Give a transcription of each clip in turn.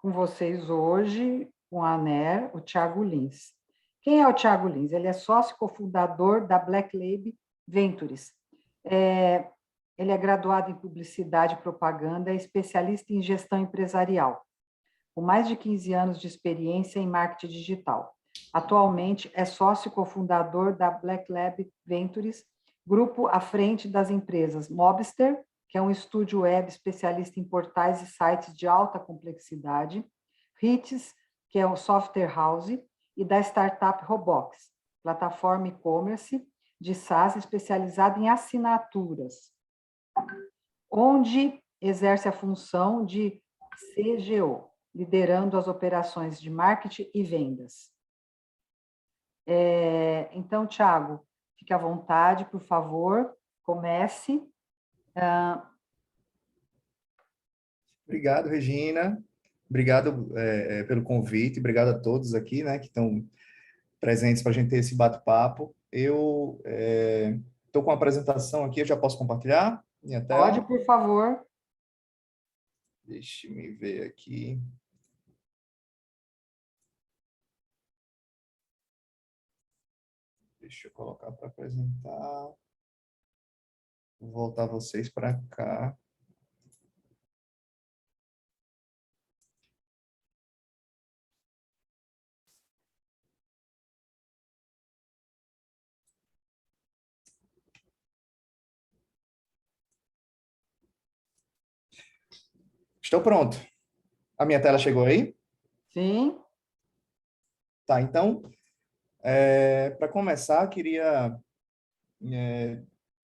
com vocês hoje, com a ANER, o Thiago Lins. Quem é o Thiago Lins? Ele é sócio cofundador da Black Lab Ventures. Ele é graduado em Publicidade e Propaganda, é especialista em Gestão Empresarial, com mais de 15 anos de experiência em marketing digital. Atualmente é sócio cofundador da Black Lab Ventures, grupo à frente das empresas Mobster, que é um estúdio web especialista em portais e sites de alta complexidade, Hits, que é um software house, e da startup Robox, plataforma e-commerce de SaaS especializada em assinaturas, onde exerce a função de CGO, liderando as operações de marketing e vendas. Então, Thiago, fique à vontade, por favor, comece. Obrigado, Regina. Obrigado pelo convite. Obrigado a todos aqui, né, que estão presentes para a gente ter esse bate-papo. Eu estou com a apresentação aqui, eu já posso compartilhar minha tela? Pode, por favor. Deixa eu ver aqui. Deixa eu colocar para apresentar. Vou voltar vocês para cá. Estou pronto. A minha tela chegou aí? Sim. Tá, então, para começar, queria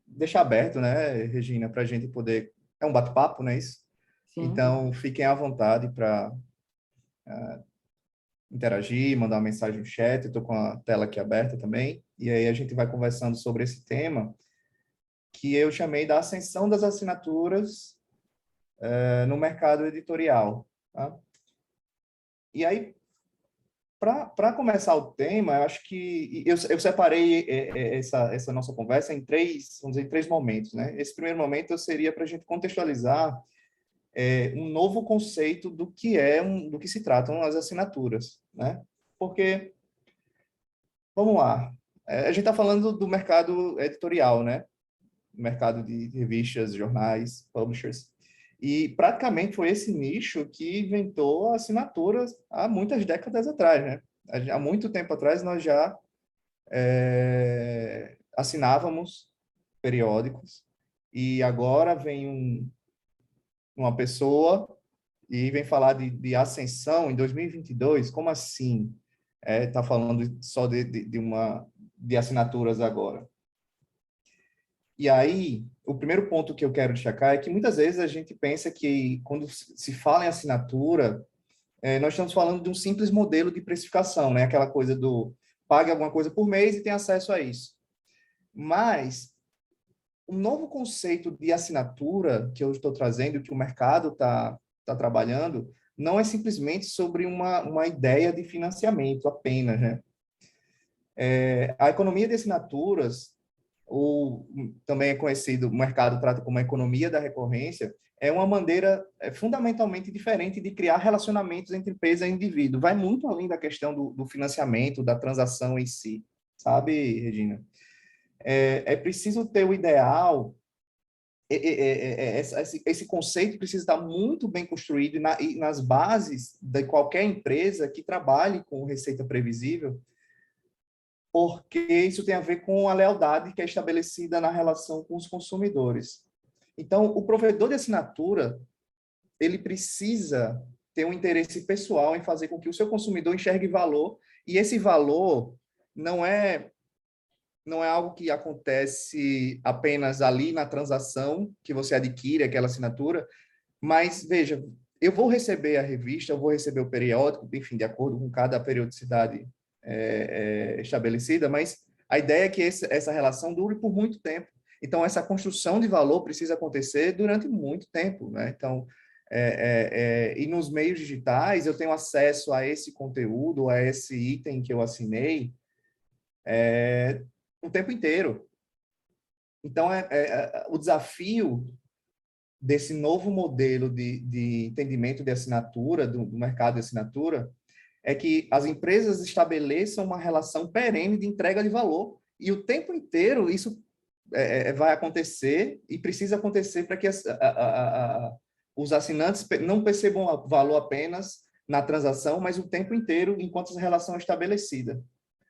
deixar aberto, né, Regina, para a gente poder... É um bate-papo, não é isso? Sim. Então, fiquem à vontade para interagir, mandar uma mensagem no chat. Eu estou com a tela aqui aberta também. E aí a gente vai conversando sobre esse tema que eu chamei da ascensão das assinaturas no mercado editorial. Tá? E aí, para começar o tema, eu acho que eu separei essa nossa conversa em vamos dizer, em três momentos. Né? Esse primeiro momento seria para a gente contextualizar um novo conceito do que se tratam as assinaturas. Né? Porque, vamos lá, a gente está falando do mercado editorial, né? Mercado de revistas, jornais, publishers. E praticamente foi esse nicho que inventou assinaturas há muitas décadas atrás, né? Há muito tempo atrás nós já assinávamos periódicos e agora vem uma pessoa e vem falar de ascensão em 2022. Como assim? Tá falando só de assinaturas agora. E aí, o primeiro ponto que eu quero destacar é que muitas vezes a gente pensa que quando se fala em assinatura, nós estamos falando de um simples modelo de precificação, né? Aquela coisa do pague alguma coisa por mês e tem acesso a isso. Mas um novo conceito de assinatura que eu estou trazendo, que o mercado está trabalhando, não é simplesmente sobre uma ideia de financiamento apenas, né? A economia de assinaturas, ou também é conhecido, o mercado trata como a economia da recorrência, é uma maneira fundamentalmente diferente de criar relacionamentos entre empresa e indivíduo. Vai muito além da questão do financiamento, da transação em si, sabe, Regina? É preciso ter o ideal, esse conceito precisa estar muito bem construído e nas bases de qualquer empresa que trabalhe com receita previsível, porque isso tem a ver com a lealdade que é estabelecida na relação com os consumidores. Então, o provedor de assinatura, ele precisa ter um interesse pessoal em fazer com que o seu consumidor enxergue valor, e esse valor não é algo que acontece apenas ali na transação que você adquire aquela assinatura, mas, veja, eu vou receber a revista, eu vou receber o periódico, enfim, de acordo com cada periodicidade estabelecida, mas a ideia é que essa relação dure por muito tempo. Então, essa construção de valor precisa acontecer durante muito tempo, né? Então, e nos meios digitais, eu tenho acesso a esse conteúdo, a esse item que eu assinei, o tempo inteiro. Então, o desafio desse novo modelo de entendimento de assinatura, do mercado de assinatura, é que as empresas estabeleçam uma relação perene de entrega de valor. E o tempo inteiro isso vai acontecer e precisa acontecer para que os assinantes não percebam o valor apenas na transação, mas o tempo inteiro enquanto a relação é estabelecida.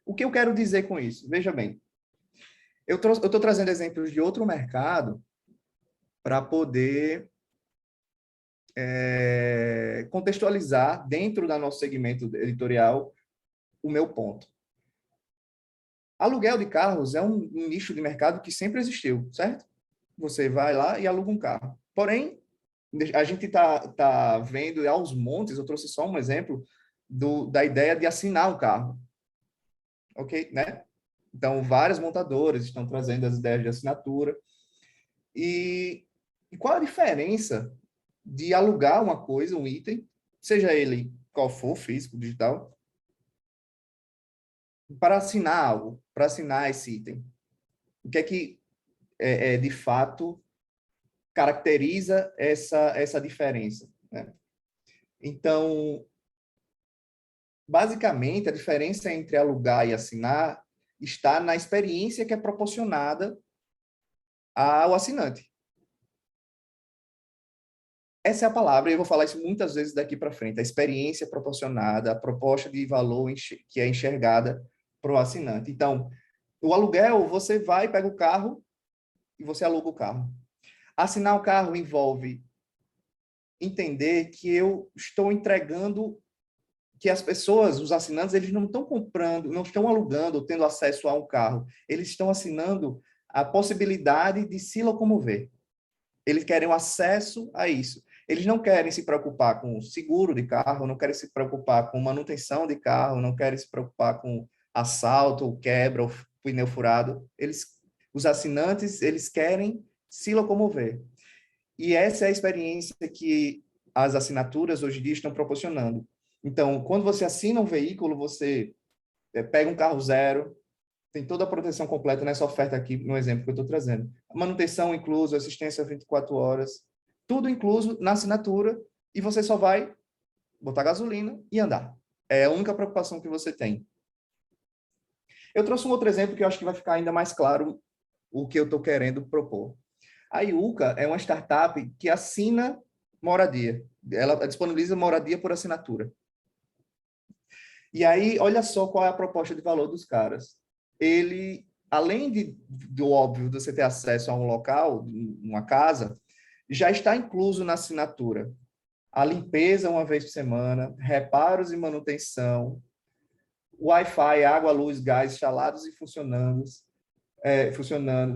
O que eu quero dizer com isso? Veja bem, eu estou trazendo exemplos de outro mercado para poder contextualizar dentro do nosso segmento editorial o meu ponto. Aluguel de carros é um nicho de mercado que sempre existiu, certo? Você vai lá e aluga um carro. Porém, a gente tá vendo aos montes, eu trouxe só um exemplo da ideia de assinar um carro. Ok? Né? Então, várias montadoras estão trazendo as ideias de assinatura. E qual a diferença de alugar uma coisa, um item, seja ele qual for, físico, digital, para assinar algo, para assinar esse item? O que é que, de fato, caracteriza essa diferença? Né? Então, basicamente, a diferença entre alugar e assinar está na experiência que é proporcionada ao assinante. Essa é a palavra, e eu vou falar isso muitas vezes daqui para frente. A experiência proporcionada, a proposta de valor que é enxergada para o assinante. Então, o aluguel, você vai, pega o carro e você aluga o carro. Assinar o carro envolve entender que eu estou entregando, que as pessoas, os assinantes, eles não estão comprando, não estão alugando, tendo acesso a um carro. Eles estão assinando a possibilidade de se locomover. Eles querem o acesso a isso. Eles não querem se preocupar com o seguro de carro, não querem se preocupar com manutenção de carro, não querem se preocupar com assalto, quebra, ou pneu furado. Os assinantes, eles querem se locomover. E essa é a experiência que as assinaturas hoje em dia estão proporcionando. Então, quando você assina um veículo, você pega um carro zero, tem toda a proteção completa nessa oferta aqui, no exemplo que eu estou trazendo. Manutenção incluso, assistência 24 horas, tudo incluso na assinatura, e você só vai botar gasolina e andar. É a única preocupação que você tem. Eu trouxe um outro exemplo que eu acho que vai ficar ainda mais claro o que eu estou querendo propor. A Iuca é uma startup que assina moradia. Ela disponibiliza moradia por assinatura. E aí, olha só qual é a proposta de valor dos caras. Ele, além do óbvio de você ter acesso a um local, uma casa, já está incluso na assinatura a limpeza uma vez por semana, reparos e manutenção, Wi-Fi, água, luz, gás instalados e funcionando,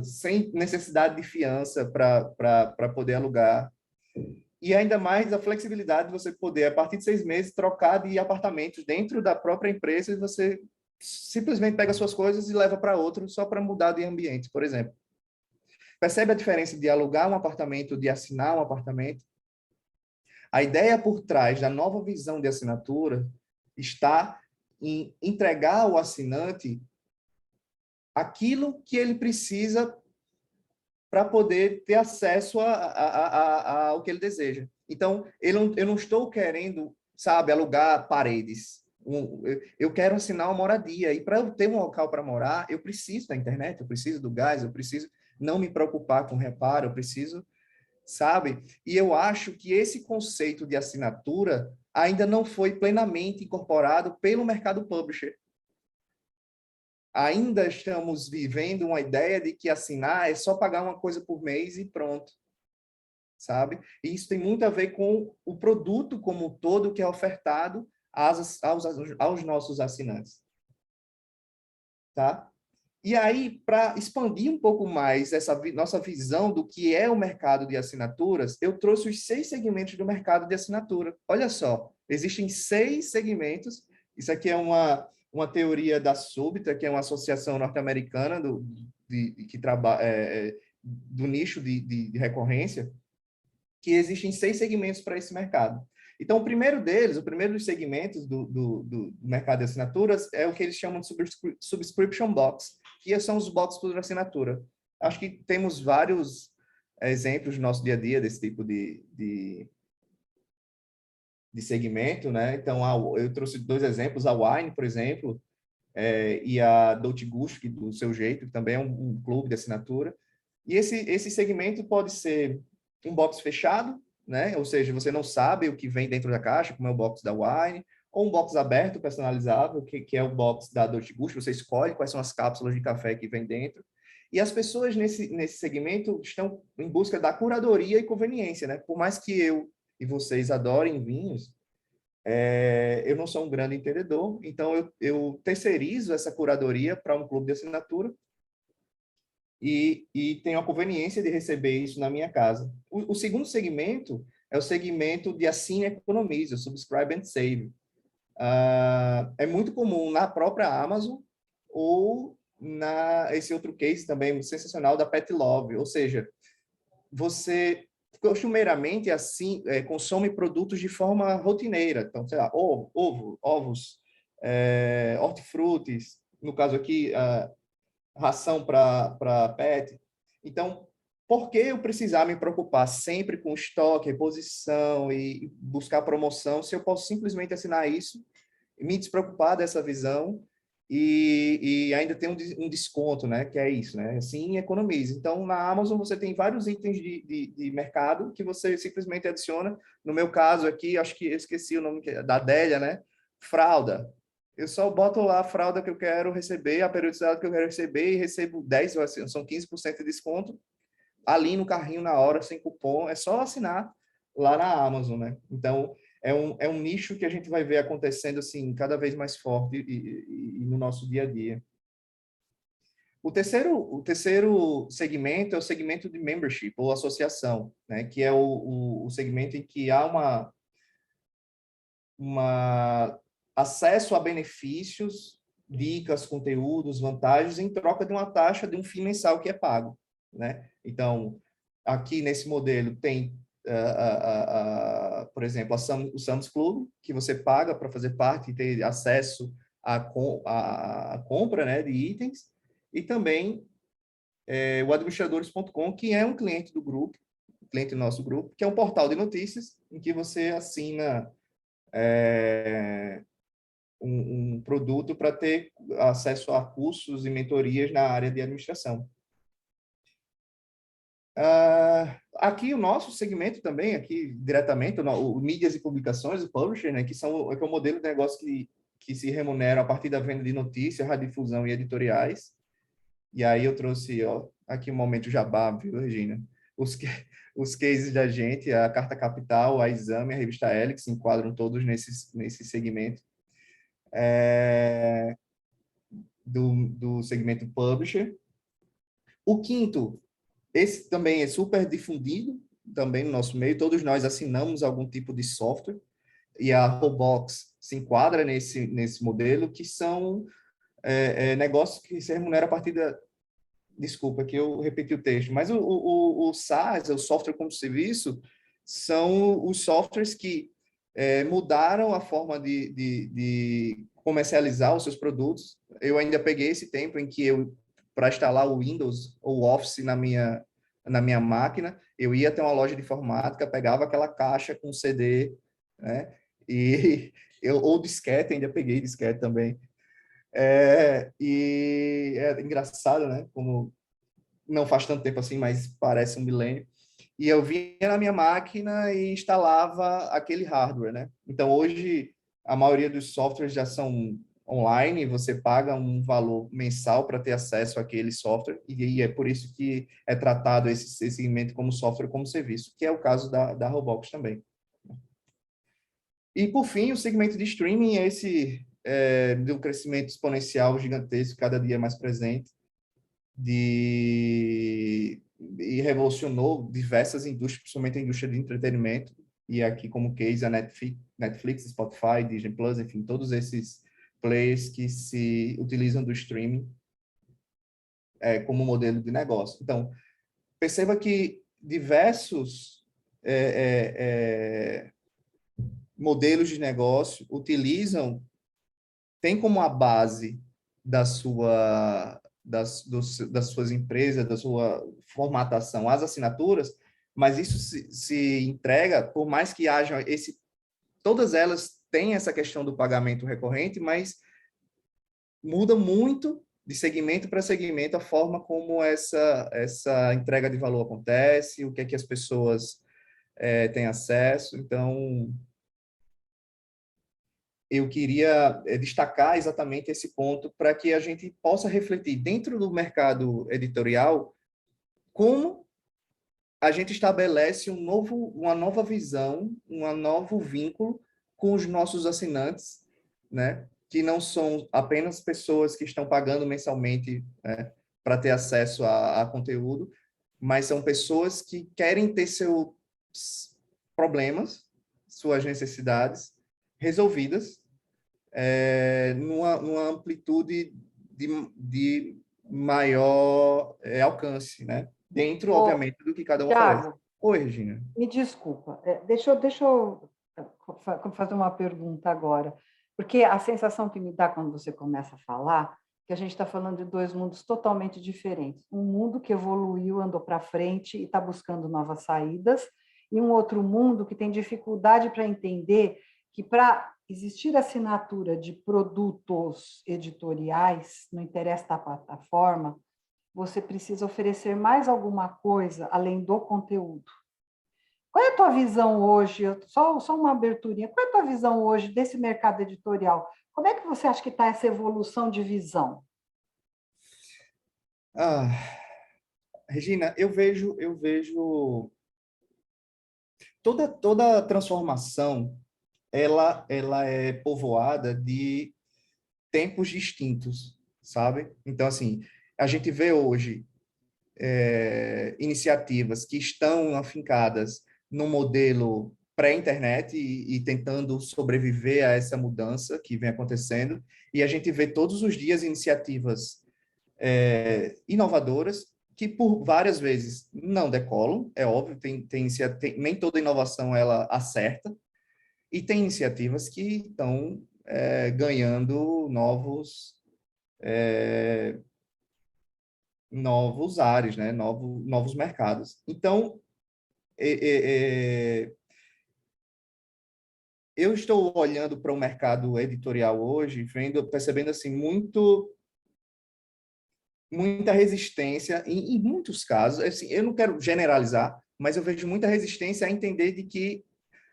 sem necessidade de fiança para poder alugar. E ainda mais a flexibilidade de você poder, a partir de 6 meses, trocar de apartamentos dentro da própria empresa e você simplesmente pega suas coisas e leva para outro só para mudar de ambiente, por exemplo. Percebe a diferença de alugar um apartamento, de assinar um apartamento? A ideia por trás da nova visão de assinatura está em entregar ao assinante aquilo que ele precisa para poder ter acesso ao que ele deseja. Então, eu não estou querendo, sabe, alugar paredes. Eu quero assinar uma moradia. E para eu ter um local para morar, eu preciso da internet, eu preciso do gás, eu preciso não me preocupar com reparo, eu preciso, sabe? E eu acho que esse conceito de assinatura ainda não foi plenamente incorporado pelo mercado publisher. Ainda estamos vivendo uma ideia de que assinar é só pagar uma coisa por mês e pronto, sabe? E isso tem muito a ver com o produto como um todo que é ofertado aos nossos assinantes, tá? E aí, para expandir um pouco mais essa nossa visão do que é o mercado de assinaturas, eu trouxe os 6 segmentos do mercado de assinatura. Olha só, existem 6 segmentos. Isso aqui é uma teoria da Subtra, que é uma associação norte-americana que trabalha do nicho de recorrência, que existem 6 segmentos para esse mercado. Então, o primeiro dos segmentos do mercado de assinaturas é o que eles chamam de subscription box, que são os box por assinatura. Acho que temos vários exemplos do nosso dia a dia desse tipo de segmento, né? Então, eu trouxe 2 exemplos, a Wine, por exemplo, e a Dolce Gusto, que do seu jeito, que também é um clube de assinatura. E esse segmento pode ser um box fechado, né? Ou seja, você não sabe o que vem dentro da caixa, como é o box da Wine, ou um box aberto, personalizável, que é o box da Dolce Gusto, você escolhe quais são as cápsulas de café que vem dentro. E as pessoas nesse segmento estão em busca da curadoria e conveniência, né? Por mais que eu e vocês adorem vinhos, eu não sou um grande entendedor, então eu terceirizo essa curadoria para um clube de assinatura e tenho a conveniência de receber isso na minha casa. O segundo segmento é o segmento de assine e economize, o subscribe and save. É muito comum na própria Amazon ou esse outro case também sensacional da Pet Love, ou seja, você costumeiramente assim consome produtos de forma rotineira, então sei lá, ovos, hortifrutis, no caso aqui ração para pet. Então, por que eu precisar me preocupar sempre com estoque, reposição e buscar promoção, se eu posso simplesmente assinar isso, me despreocupar dessa visão e ainda ter um desconto, né? Que é isso, né? Assim, economize. Então, na Amazon, você tem vários itens de mercado que você simplesmente adiciona. No meu caso aqui, acho que eu esqueci o nome da Adélia, né? Fralda. Eu só boto lá a fralda que eu quero receber, a periodicidade que eu quero receber e recebo 10, são 15% de desconto ali no carrinho na hora, sem cupom. É só assinar lá na Amazon, né? Então, é um nicho que a gente vai ver acontecendo assim cada vez mais forte e no nosso dia a dia. O terceiro segmento é o segmento de membership ou associação, né? Que é o segmento em que há uma acesso a benefícios, dicas, conteúdos, vantagens em troca de uma taxa de um FII mensal que é pago, né? Então, aqui nesse modelo tem por exemplo, o Sam's Club, que você paga para fazer parte e ter acesso à compra, né, de itens, e também o administradores.com, que é um cliente do grupo, cliente do nosso grupo, que é um portal de notícias em que você assina um produto para ter acesso a cursos e mentorias na área de administração. Aqui o nosso segmento também, aqui diretamente, o mídias e publicações, o publisher, né, que é o modelo de negócio que se remunera a partir da venda de notícias, radiodifusão e editoriais. E aí eu trouxe, ó, aqui um momento jabá, viu, Regina? Os, os cases da gente, a Carta Capital, a Exame, a Revista Helix, se enquadram todos nesse segmento. Do segmento publisher. O quinto, esse também é super difundido, também no nosso meio, todos nós assinamos algum tipo de software, e a Robox se enquadra nesse modelo, que são negócios que se remuneram a partir da... Desculpa, que eu repeti o texto, mas o SaaS, o software como serviço, são os softwares que mudaram a forma de comercializar os seus produtos. Eu ainda peguei esse tempo em que para instalar o Windows ou o Office na minha máquina, eu ia até uma loja de informática, pegava aquela caixa com CD, né? E ou disquete, ainda peguei disquete também. E é engraçado, né? Como não faz tanto tempo assim, mas parece um milênio. E eu vinha na minha máquina e instalava aquele hardware, né? Então, hoje, a maioria dos softwares já são online, você paga um valor mensal para ter acesso àquele software, e é por isso que é tratado esse segmento como software como serviço, que é o caso da Robox também. E, por fim, o segmento de streaming é esse do crescimento exponencial gigantesco, cada dia mais presente, e revolucionou diversas indústrias, principalmente a indústria de entretenimento, e aqui como case a Netflix, Spotify, Disney Plus, enfim, todos esses players que se utilizam do streaming como modelo de negócio. Então, perceba que diversos modelos de negócio tem como a base da sua das suas empresas, da sua formatação, as assinaturas, mas isso se entrega, por mais que haja todas elas têm essa questão do pagamento recorrente, mas muda muito de segmento para segmento a forma como essa entrega de valor acontece, o que é que as pessoas têm acesso. Então, eu queria destacar exatamente esse ponto para que a gente possa refletir dentro do mercado editorial como a gente estabelece uma nova visão, um novo vínculo com os nossos assinantes, né? Que não são apenas pessoas que estão pagando mensalmente, né, para ter acesso a conteúdo, mas são pessoas que querem ter seus problemas, suas necessidades resolvidas numa amplitude de maior alcance, né? Dentro, Ô, obviamente, do que cada um oferece. Tiago, Oi, Regina. me desculpa, deixa eu fazer uma pergunta agora, porque a sensação que me dá quando você começa a falar que a gente está falando de dois mundos totalmente diferentes. Um mundo que evoluiu, andou para frente e está buscando novas saídas, e um outro mundo que tem dificuldade para entender que para existir assinatura de produtos editoriais, não interessa a plataforma, você precisa oferecer mais alguma coisa além do conteúdo. Qual é a tua visão hoje? Só uma aberturinha. Qual é a tua visão hoje desse mercado editorial? Como é que você acha que está essa evolução de visão? Ah, Regina, eu vejo toda transformação, ela é povoada de tempos distintos, sabe? Então, assim, a gente vê hoje iniciativas que estão afincadas no modelo pré-internet e tentando sobreviver a essa mudança que vem acontecendo, e a gente vê todos os dias iniciativas inovadoras que por várias vezes não decolam, é óbvio, nem toda inovação ela acerta, e tem iniciativas que estão ganhando novos ares, né? Novos mercados. Então, eu estou olhando para o mercado editorial hoje, percebendo assim muita resistência em muitos casos. Assim, eu não quero generalizar, mas eu vejo muita resistência a entender de que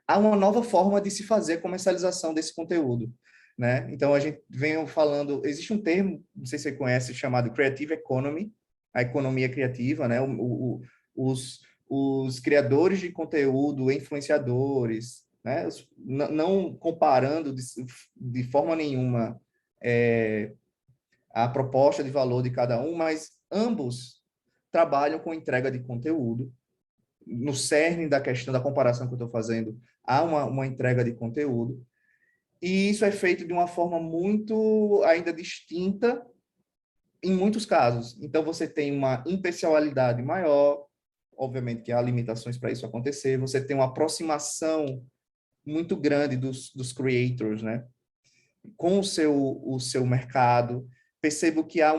há uma nova forma de se fazer a comercialização desse conteúdo, né? Então a gente vem falando, existe um termo, não sei se você conhece, chamado Creative Economy, a economia criativa, né? Os criadores de conteúdo, influenciadores, né? Não comparando de forma nenhuma a proposta de valor de cada um, mas ambos trabalham com entrega de conteúdo. No cerne da questão da comparação que eu estou fazendo, há uma entrega de conteúdo, e isso é feito de uma forma muito ainda distinta em muitos casos. Então, você tem uma impessoalidade maior, obviamente que há limitações para isso acontecer, você tem uma aproximação muito grande dos creators, né? Com o seu mercado. Percebo que há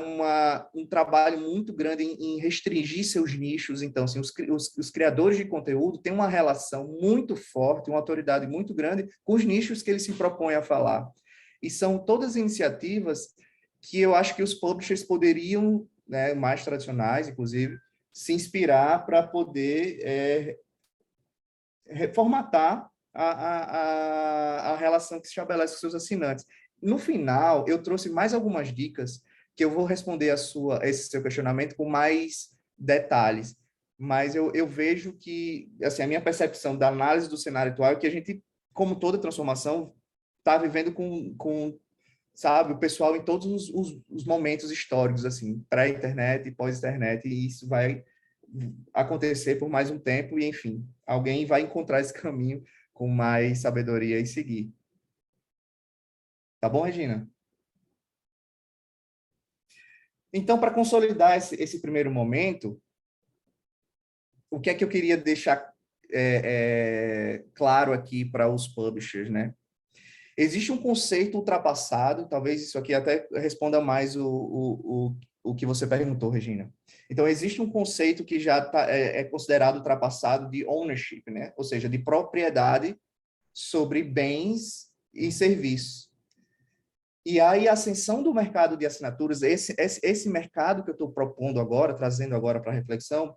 um trabalho muito grande em restringir seus nichos. Então, assim, os criadores de conteúdo têm uma relação muito forte, uma autoridade muito grande com os nichos que eles se propõem a falar. E são todas iniciativas que eu acho que os publishers poderiam, né, mais tradicionais, inclusive, se inspirar para poder reformatar a relação que se estabelece com seus assinantes. No final, eu trouxe mais algumas dicas que eu vou responder esse seu questionamento com mais detalhes. Mas eu vejo que, assim, a minha percepção da análise do cenário atual é que a gente, como toda transformação, está vivendo sabe, o pessoal em todos os momentos históricos, assim, pré-internet e pós-internet, e isso vai acontecer por mais um tempo, e enfim, alguém vai encontrar esse caminho com mais sabedoria e seguir. Tá bom, Regina? Então, para consolidar esse primeiro momento, o que é que eu queria deixar claro aqui para os publishers, né? Existe um conceito ultrapassado, talvez isso aqui até responda mais o que você perguntou, Regina. Então, existe um conceito que já é considerado ultrapassado de ownership, né? Ou seja, de propriedade sobre bens e serviços. E aí, a ascensão do mercado de assinaturas, esse mercado que eu estou propondo agora, trazendo agora para reflexão,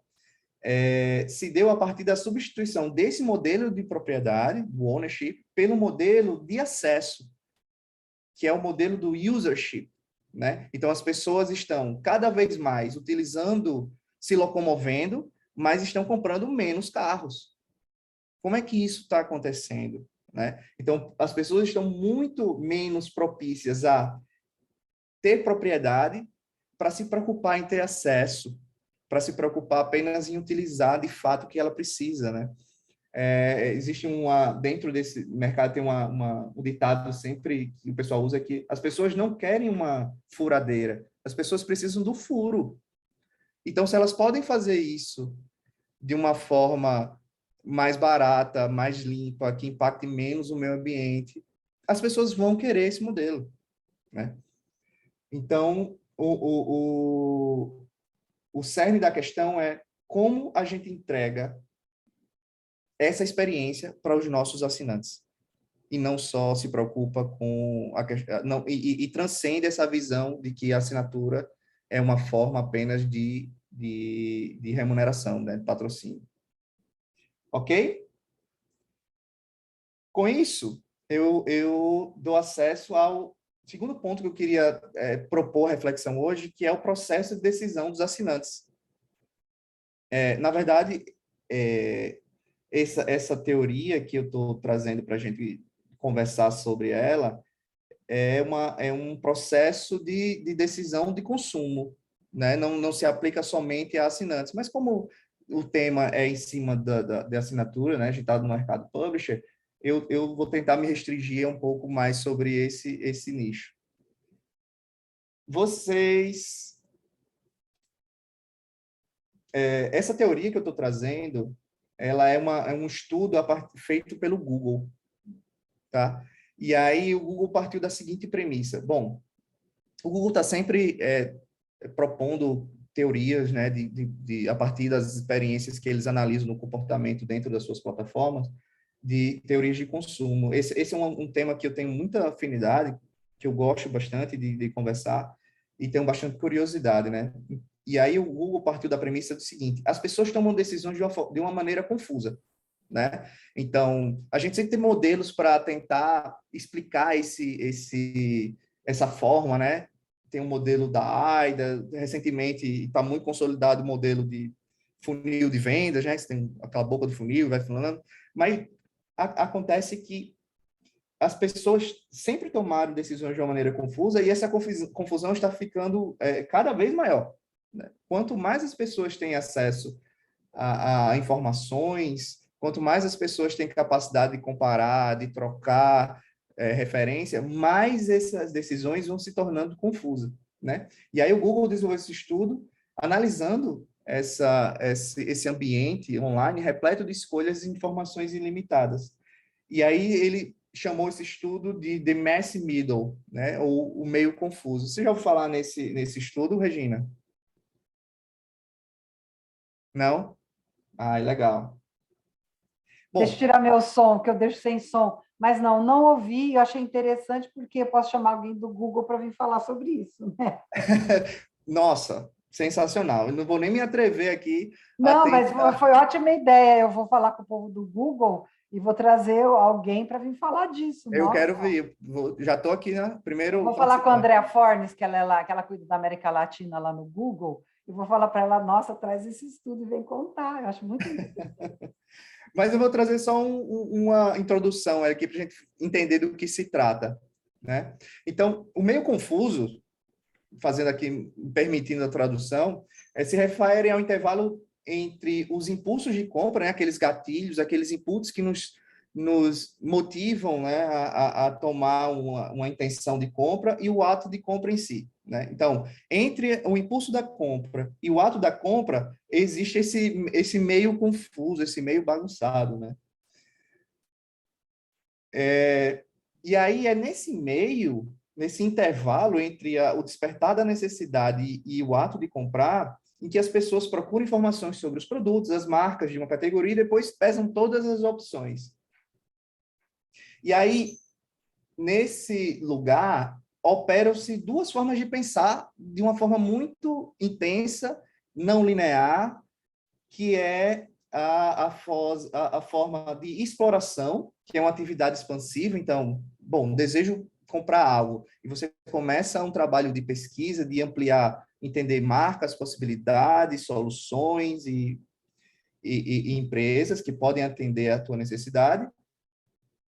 se deu a partir da substituição desse modelo de propriedade, do ownership, pelo modelo de acesso, que é o modelo do usership, né? Então, as pessoas estão cada vez mais utilizando, se locomovendo, mas estão comprando menos carros. Como é que isso está acontecendo, né? Então, as pessoas estão muito menos propícias a ter propriedade para se preocupar em ter acesso, para se preocupar apenas em utilizar de fato o que ela precisa, né? Existe dentro desse mercado tem um ditado sempre que o pessoal usa que as pessoas não querem uma furadeira, as pessoas precisam do furo. Então, se elas podem fazer isso de uma forma mais barata, mais limpa, que impacte menos o meio ambiente, as pessoas vão querer esse modelo, né? Então, o cerne da questão é como a gente entrega essa experiência para os nossos assinantes e não só se preocupa com e transcende essa visão de que a assinatura é uma forma apenas de remuneração, né, de patrocínio. Ok? Com isso, eu dou acesso ao segundo ponto que eu queria propor reflexão hoje, que é o processo de decisão dos assinantes. Na verdade, essa teoria que eu estou trazendo para a gente conversar sobre ela é um processo de decisão de consumo, né? Não se aplica somente a assinantes, mas como o tema é em cima da assinatura, né? A gente está no mercado publisher, eu vou tentar me restringir um pouco mais sobre esse nicho. Essa teoria que eu estou trazendo, ela é um estudo feito pelo Google, tá? E aí o Google partiu da seguinte premissa. Bom, o Google está sempre propondo teorias, né, a partir das experiências que eles analisam no comportamento dentro das suas plataformas, de teorias de consumo. Esse é um tema que eu tenho muita afinidade, que eu gosto bastante de conversar e tenho bastante curiosidade, né? E aí o Google partiu da premissa do seguinte: as pessoas tomam decisões de uma maneira confusa, né? Então, a gente sempre tem modelos para tentar explicar essa forma, né? Tem um modelo da AIDA, recentemente está muito consolidado o modelo de funil de vendas, né? Você tem aquela boca do funil, vai falando, mas acontece que as pessoas sempre tomaram decisões de uma maneira confusa e essa confusão está ficando cada vez maior, né? Quanto mais as pessoas têm acesso a informações, quanto mais as pessoas têm capacidade de comparar, de trocar referência, mais essas decisões vão se tornando confusas, né? E aí o Google desenvolveu esse estudo analisando esse ambiente online repleto de escolhas e informações ilimitadas. E aí ele chamou esse estudo de The Messy Middle, né? Ou o meio confuso. Você já ouviu falar nesse estudo, Regina? Não? Ah, legal. Deixa eu Bom, tirar meu som, que eu deixo sem som. Mas não ouvi, eu achei interessante, porque eu posso chamar alguém do Google para vir falar sobre isso, né? nossa, sensacional. Eu não vou nem me atrever aqui a Não, mas tentar. foi ótima ideia. Eu vou falar com o povo do Google e vou trazer alguém para vir falar disso. Eu Nossa, quero ver. Já estou aqui, né? eu Primeiro vou falar com a participante. Andrea Fornes, que ela é lá, que ela cuida da América Latina lá no Google, e vou falar para ela, nossa, traz esse estudo e vem contar. Eu acho muito interessante. Mas eu vou trazer só uma introdução aqui para a gente entender do que se trata, né? Então, o meio confuso, fazendo aqui, permitindo a tradução, se refere ao intervalo entre os impulsos de compra, né, aqueles gatilhos, aqueles inputs que nos motivam, né, a tomar uma intenção de compra e o ato de compra em si, né? Então, entre o impulso da compra e o ato da compra, existe esse meio confuso, esse meio bagunçado, né? E aí é nesse meio nesse intervalo entre o despertar da necessidade e o ato de comprar, em que as pessoas procuram informações sobre os produtos, as marcas de uma categoria e depois pesam todas as opções. E aí, nesse lugar, operam-se duas formas de pensar de uma forma muito intensa, não linear, que é a forma de exploração, que é uma atividade expansiva. Então, bom, desejo comprar algo, e você começa um trabalho de pesquisa, de ampliar, entender marcas, possibilidades, soluções e empresas que podem atender à tua necessidade,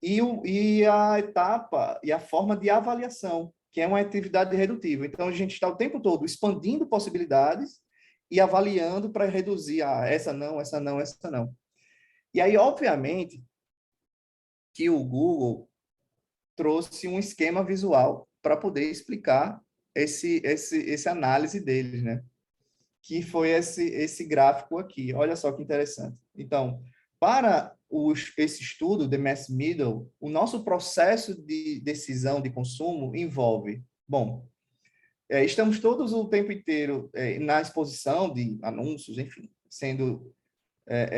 e a etapa e a forma de avaliação, que é uma atividade redutiva. Então, a gente está o tempo todo expandindo possibilidades e avaliando para reduzir essa não, essa não, essa não. E aí, obviamente, que o Google trouxe um esquema visual para poder explicar esse análise deles, né? Que foi esse gráfico aqui. Olha só que interessante. Então, para esse estudo, The Mass Middle, o nosso processo de decisão de consumo envolve, bom, estamos todos o tempo inteiro na exposição de anúncios, enfim, sendo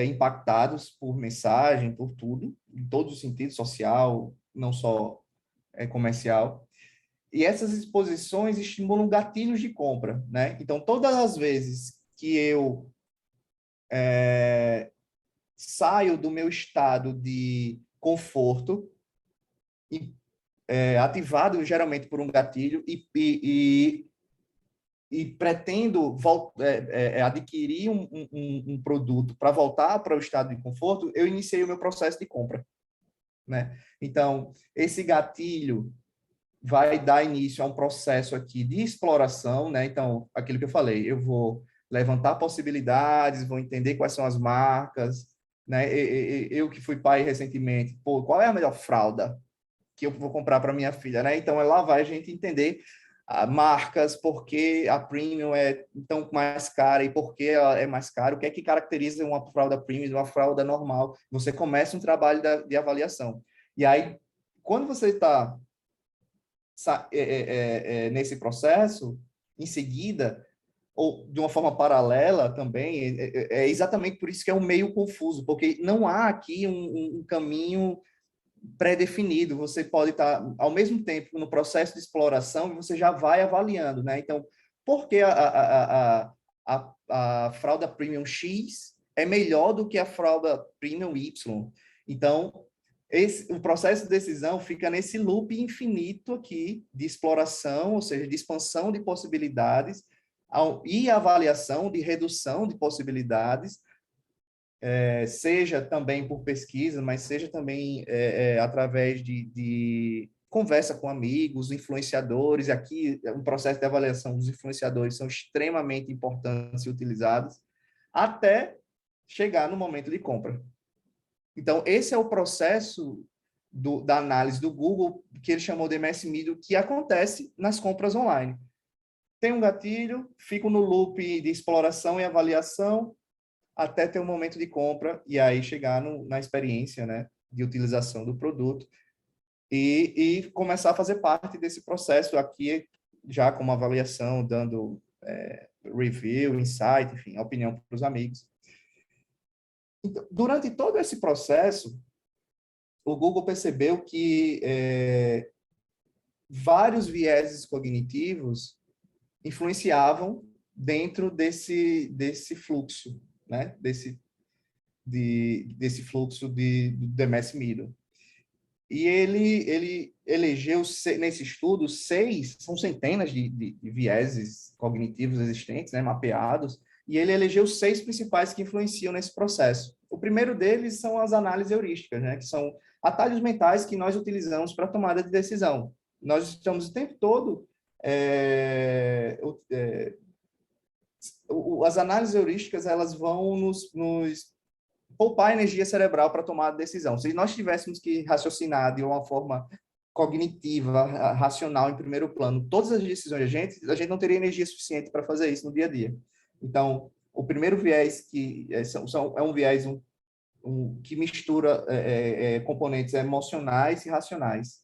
impactados por mensagem, por tudo, em todos os sentidos, social, não só comercial. E essas exposições estimulam gatilhos de compra, né? Então, todas as vezes que eu saio do meu estado de conforto, ativado geralmente por um gatilho, e pretendo adquirir um produto para voltar para o estado de conforto, eu iniciei o meu processo de compra, né? Então, esse gatilho vai dar início a um processo aqui de exploração, né? Então, aquilo que eu falei, eu vou levantar possibilidades, vou entender quais são as marcas, né? Eu que fui pai recentemente, pô, qual é a melhor fralda que eu vou comprar para minha filha, né? Então, lá vai a gente entender marcas, por que a premium é tão mais cara e por que ela é mais cara, o que é que caracteriza uma fralda premium de uma fralda normal. Você começa um trabalho de avaliação. E aí, quando você está nesse processo, em seguida, ou de uma forma paralela também, é exatamente por isso que é um meio confuso, porque não há aqui um caminho pré-definido. Você pode estar, ao mesmo tempo, no processo de exploração e você já vai avaliando, né? Então, por que a fralda premium X é melhor do que a fralda premium Y? Então, o processo de decisão fica nesse loop infinito aqui de exploração, ou seja, de expansão de possibilidades e avaliação de redução de possibilidades, seja também por pesquisa, mas seja também através de conversa com amigos, influenciadores. Aqui, um processo de avaliação dos influenciadores são extremamente importantes e utilizados, até chegar no momento de compra. Então, esse é o processo da análise do Google, que ele chamou de Mass Middle, que acontece nas compras online. Tem um gatilho, fico no loop de exploração e avaliação, até ter um momento de compra, e aí chegar na experiência, né, de utilização do produto, e começar a fazer parte desse processo aqui, já com uma avaliação, dando review, insight, enfim, opinião para os amigos. Então, durante todo esse processo, o Google percebeu que vários vieses cognitivos influenciavam dentro desse fluxo, né? Desse fluxo do Mass Middle. E ele elegeu, nesse estudo, são centenas de vieses cognitivos existentes, né, mapeados, e ele elegeu 6 principais que influenciam nesse processo. O primeiro deles são as análises heurísticas, né, que são atalhos mentais que nós utilizamos para a tomada de decisão. Nós estamos o tempo todo as análises heurísticas, elas vão nos poupar energia cerebral para tomar a decisão. Se nós tivéssemos que raciocinar de uma forma cognitiva, racional, em primeiro plano, todas as decisões a gente não teria energia suficiente para fazer isso no dia a dia. Então, o primeiro viés que é um viés que mistura componentes emocionais e racionais.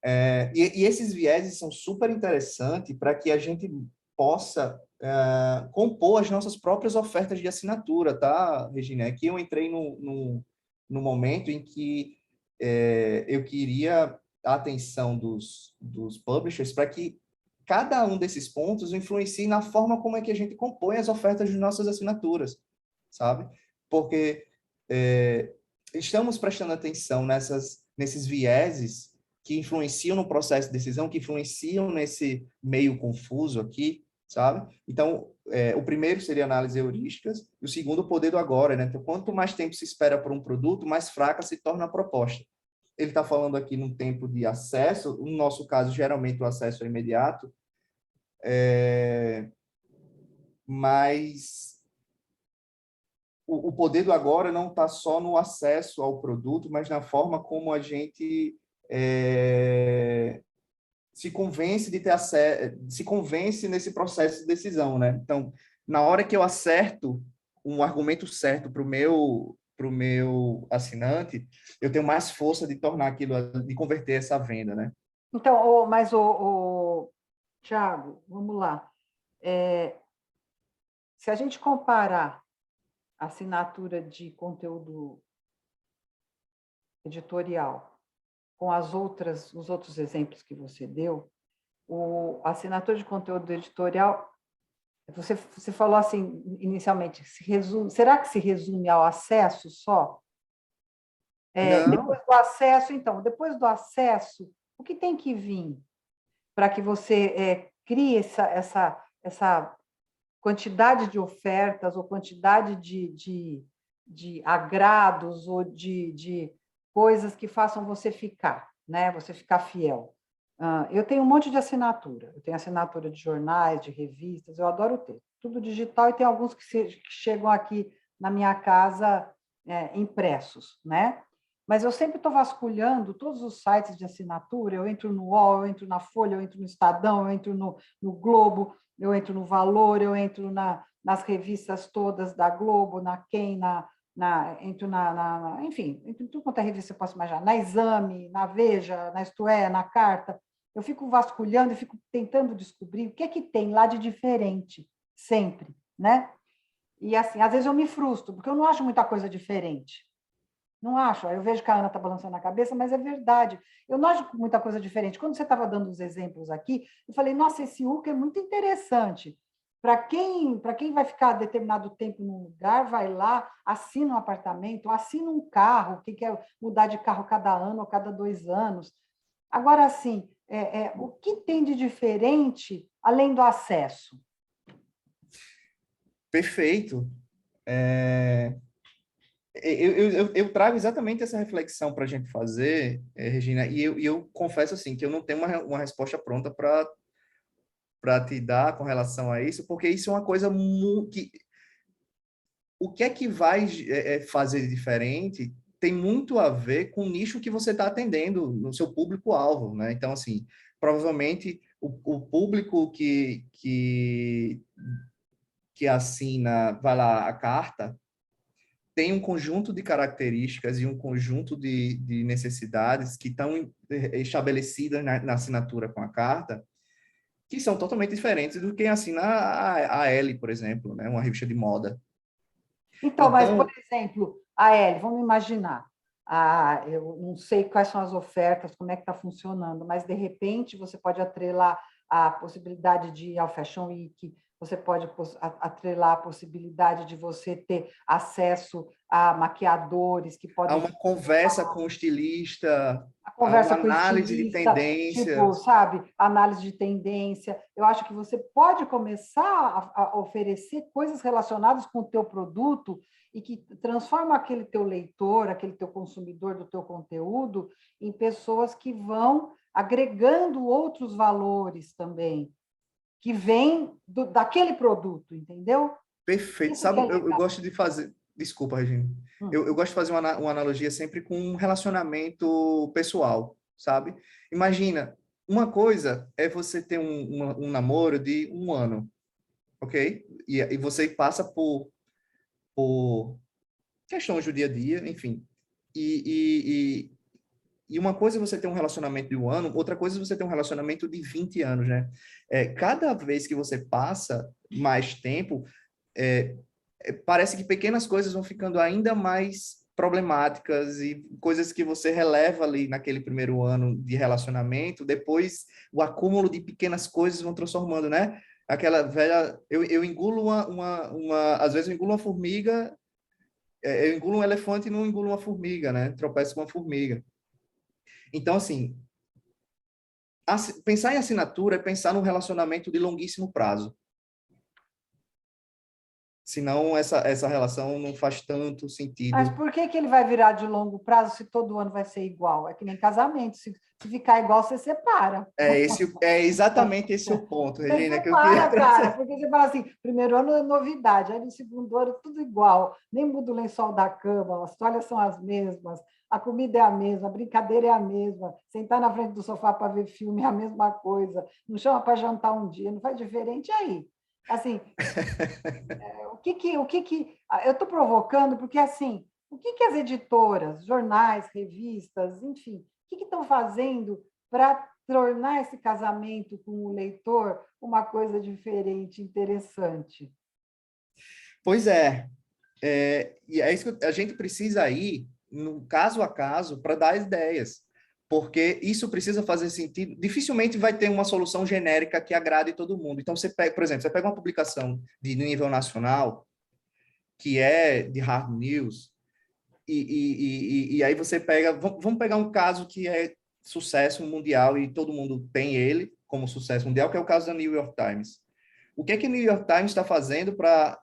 E esses vieses são super interessantes para que a gente possa compor as nossas próprias ofertas de assinatura, tá, Regina? Aqui eu entrei no momento em que eu queria a atenção dos publishers para que cada um desses pontos influencie na forma como é que a gente compõe as ofertas de nossas assinaturas, sabe? Porque estamos prestando atenção nesses vieses que influenciam no processo de decisão, que influenciam nesse meio confuso aqui, sabe? Então, o primeiro seria análise heurísticas, e o segundo, o poder do agora, né? Então, quanto mais tempo se espera por um produto, mais fraca se torna a proposta. Ele está falando aqui num tempo de acesso, no nosso caso, geralmente o acesso é imediato, mas o poder do agora não está só no acesso ao produto, mas na forma como a gente se convence de ter acesso, se convence nesse processo de decisão, né? Então, na hora que eu acerto um argumento certo para o meu assinante, eu tenho mais força de tornar aquilo, de converter essa venda, né? Então, mas o Tiago, vamos lá. Se a gente comparar a assinatura de conteúdo editorial com os outros exemplos que você deu, a assinatura de conteúdo editorial, você falou assim inicialmente, será que se resume ao acesso só? Não, Depois do acesso, então, depois do acesso, o que tem que vir para que você crie essa quantidade de ofertas ou quantidade de agrados ou de coisas que façam você ficar, né? Você ficar fiel. Eu tenho um monte de assinatura. Eu tenho assinatura de jornais, de revistas, eu adoro ter. Tudo digital e tem alguns que chegam aqui na minha casa impressos, né? Mas eu sempre estou vasculhando todos os sites de assinatura. Eu entro no UOL, eu entro na Folha, eu entro no Estadão, eu entro no Globo, eu entro no Valor, eu entro nas revistas todas da Globo, na Quem, entro enfim, entro em tudo quanto é revista eu posso imaginar, na Exame, na Veja, na Isto É, na Carta. Eu fico vasculhando e fico tentando descobrir o que é que tem lá de diferente, sempre, né? E assim, às vezes eu me frustro, porque eu não acho muita coisa diferente. Não acho. Eu vejo que a Ana está balançando a cabeça, mas é verdade. Eu não acho muita coisa diferente. Quando você estava dando os exemplos aqui, eu falei, nossa, esse UCA é muito interessante. Para quem vai ficar determinado tempo num lugar, vai lá, assina um apartamento, assina um carro, que quer mudar de carro cada ano ou cada 2 anos. Agora, assim, o que tem de diferente além do acesso? perfeito. Eu trago exatamente essa reflexão para a gente fazer, Regina, e eu confesso assim que eu não tenho uma resposta pronta para te dar com relação a isso, porque isso é uma coisa que o que é que vai fazer de diferente tem muito a ver com o nicho que você está atendendo no seu público-alvo, né? Então, assim, provavelmente o público que assina, vai lá, a carta, tem um conjunto de características e um conjunto de necessidades que estão estabelecidas na assinatura com a carta, que são totalmente diferentes do que assina a Elle, por exemplo, né? Uma revista de moda. Então, mas, por Então, exemplo, a Eli, vamos imaginar, eu não sei quais são as ofertas, como é que está funcionando, mas, de repente, você pode atrelar a possibilidade de ir ao Fashion Week, você pode atrelar a possibilidade de você ter acesso a maquiadores que há podem uma conversa com o estilista, a há uma conversa com o análise de estilista, tipo, tendências. sabe, análise de tendência. Eu acho que você pode começar a oferecer coisas relacionadas com o teu produto e que transforma aquele teu leitor, aquele teu consumidor do teu conteúdo em pessoas que vão agregando outros valores também, que vêm daquele produto, entendeu? Perfeito. Isso que Sabe, é eu legal. gosto de fazer. Desculpa, Regina. Hum. Eu gosto de fazer uma analogia sempre com um relacionamento pessoal, sabe? Imagina, uma coisa é você ter um namoro de 1 ano, ok? E você passa por questões do dia a dia, enfim. E, E uma coisa é você ter um relacionamento de 1 ano, outra coisa é você ter um relacionamento de 20 anos, né? Cada vez que você passa mais tempo, parece que pequenas coisas vão ficando ainda mais problemáticas e coisas que você releva ali naquele primeiro ano de relacionamento, depois o acúmulo de pequenas coisas vão transformando, né? Aquela velha... Eu engulo às vezes eu engulo uma formiga, eu engulo um elefante e não engulo uma formiga, né? Tropeço com uma formiga. Então, assim, pensar em assinatura é pensar num relacionamento de longuíssimo prazo. Senão, essa relação não faz tanto Mas sentido. por que que ele vai virar de longo prazo se todo ano vai ser igual? É que nem casamento, se ficar igual, você separa. É exatamente esse o ponto, Você Regina, que eu queria separa, cara, trazer. porque você fala assim, primeiro ano é novidade, aí no segundo ano tudo igual, nem muda o lençol da cama, as toalhas são as mesmas, a comida é a mesma, a brincadeira é a mesma, sentar na frente do sofá para ver filme é a mesma coisa, não chama para jantar um dia, não faz diferente aí. Assim, eu estou provocando porque assim, o que que as editoras, jornais, revistas, enfim, o que que estão fazendo para tornar esse casamento com o leitor uma coisa diferente, interessante? Pois e é isso que a gente precisa ir no caso a caso para dar ideias, porque isso precisa fazer sentido. Dificilmente vai ter uma solução genérica que agrade todo mundo. Então, você pega, por exemplo, você pega uma publicação de nível nacional, que é de hard news, e aí você pega, vamos pegar um caso que é sucesso mundial e todo mundo tem ele como sucesso mundial, que é o caso da New York Times. O que é que o New York Times está fazendo para,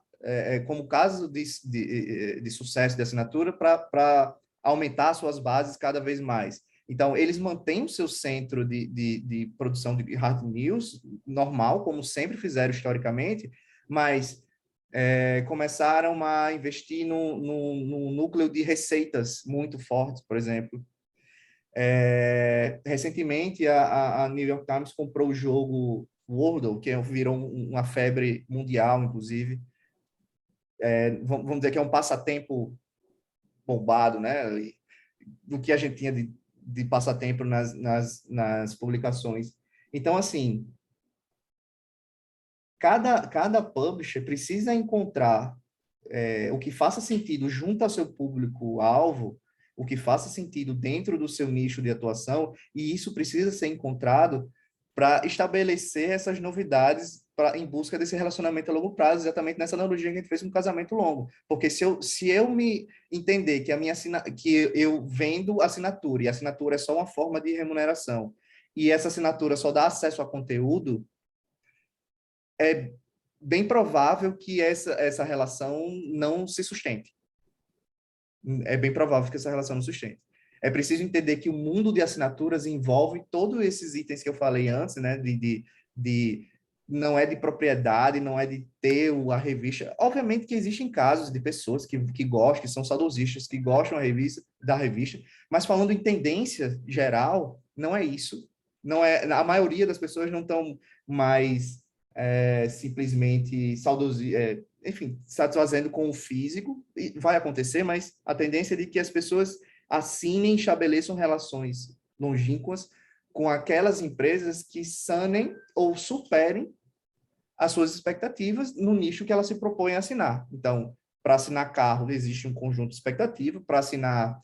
como caso de sucesso de assinatura, para aumentar suas bases cada vez mais? Então, eles mantêm o seu centro de produção de hard news normal, como sempre fizeram historicamente, mas começaram a investir no núcleo de receitas muito fortes, por exemplo. Recentemente, a New York Times comprou o jogo Wordle, que virou uma febre mundial, inclusive. Vamos dizer que é um passatempo bombado, né? Do que a gente tinha de passatempo nas publicações. Então, assim, cada publisher precisa encontrar o que faça sentido junto ao seu público-alvo, o que faça sentido dentro do seu nicho de atuação, e isso precisa ser encontrado para estabelecer essas novidades em busca desse relacionamento a longo prazo, exatamente nessa analogia que a gente fez com um casamento longo. Porque se eu me entender que eu vendo assinatura, e a assinatura é só uma forma de remuneração, e essa assinatura só dá acesso a conteúdo, é bem provável que essa relação não se sustente. É bem provável que essa relação não sustente. É preciso entender que o mundo de assinaturas envolve todos esses itens que eu falei antes, né? Não é de propriedade, não é de ter a revista. Obviamente que existem casos de pessoas que gostam, que são saudosistas, que gostam da revista, mas falando em tendência geral, não é isso. Não é, a maioria das pessoas não estão mais simplesmente enfim, satisfazendo com o físico, e vai acontecer, mas a tendência é de que as pessoas assinem, estabeleçam relações longínquas com aquelas empresas que sanem ou superem as suas expectativas no nicho que ela se propõe a assinar. Então, para assinar carro, existe um conjunto de expectativa, para assinar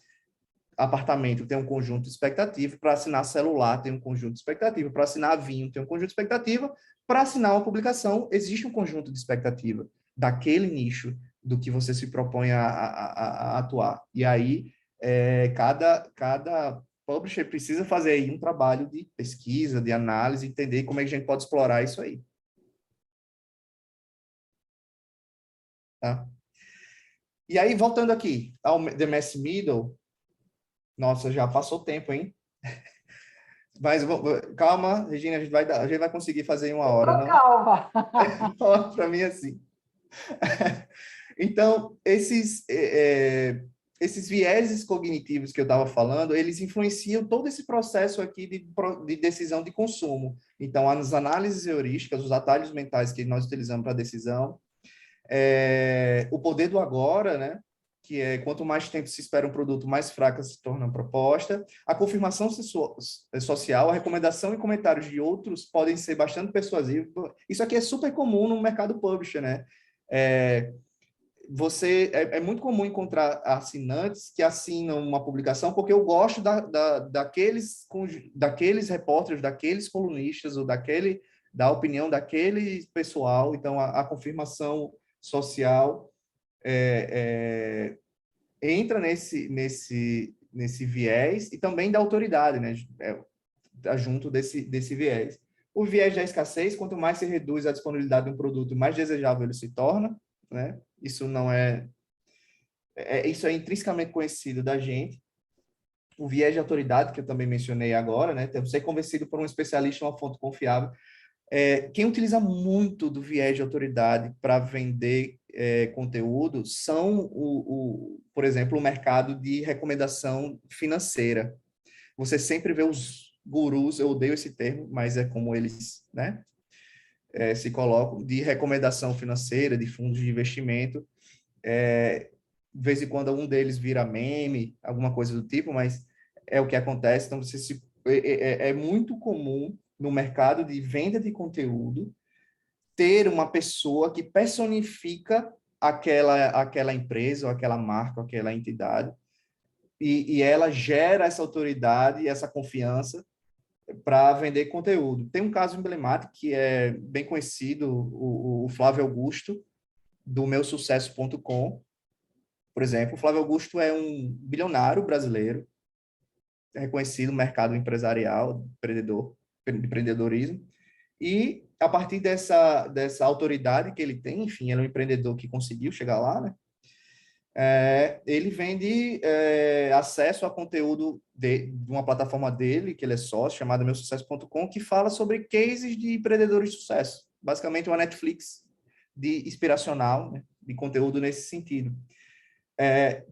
apartamento tem um conjunto de expectativa, para assinar celular tem um conjunto de expectativa, para assinar vinho tem um conjunto de expectativa, para assinar uma publicação existe um conjunto de expectativa daquele nicho do que você se propõe a atuar. E aí, cada publisher precisa fazer aí um trabalho de pesquisa, de análise, entender como é que a gente pode explorar isso aí. Tá? E aí, voltando aqui ao The Mass Middle, nossa, já passou tempo, hein? Mas calma, Regina, a gente vai conseguir fazer em 1 hora, Tô não? calma. Para mim, assim. Então, esses vieses cognitivos que eu estava falando, eles influenciam todo esse processo aqui de decisão de consumo. Então, as análises heurísticas, os atalhos mentais que nós utilizamos para decisão, o poder do agora, né? que é quanto mais tempo se espera um produto, mais fraca se torna a proposta. A confirmação social, a recomendação e comentários de outros podem ser bastante persuasivos. Isso aqui é super comum no mercado publisher, né? É muito comum encontrar assinantes que assinam uma publicação porque eu gosto daqueles repórteres, daqueles colunistas, ou da opinião daquele pessoal. Então, a confirmação social entra nesse viés, e também da autoridade, né? Tá junto desse viés. O viés da escassez: quanto mais se reduz a disponibilidade de um produto, mais desejável ele se torna, né? Isso não isso é intrinsecamente conhecido da gente. O viés de autoridade, que eu também mencionei agora, né? Então, ser convencido por um especialista em uma fonte confiável. Quem utiliza muito do viés de autoridade para vender conteúdo são, por exemplo, o mercado de recomendação financeira. Você sempre vê os gurus, eu odeio esse termo, mas é como eles, né, se colocam, de recomendação financeira, de fundos de investimento. De vez em quando um deles vira meme, alguma coisa do tipo, mas é o que acontece. Então, é muito comum no mercado de venda de conteúdo ter uma pessoa que personifica aquela empresa, ou aquela marca, ou aquela entidade, e ela gera essa autoridade e essa confiança para vender conteúdo. Tem um caso emblemático que é bem conhecido, o Flávio Augusto, do meusucesso.com, por exemplo. O Flávio Augusto é um bilionário brasileiro, reconhecido no mercado empresarial, empreendedorismo, e a partir dessa autoridade que ele tem, enfim, ele é um empreendedor que conseguiu chegar lá, né? Ele vende acesso a conteúdo de uma plataforma dele, que ele é sócio, chamada meusucesso.com, que fala sobre cases de empreendedores de sucesso. Basicamente, uma Netflix inspiracional, né, de conteúdo nesse sentido.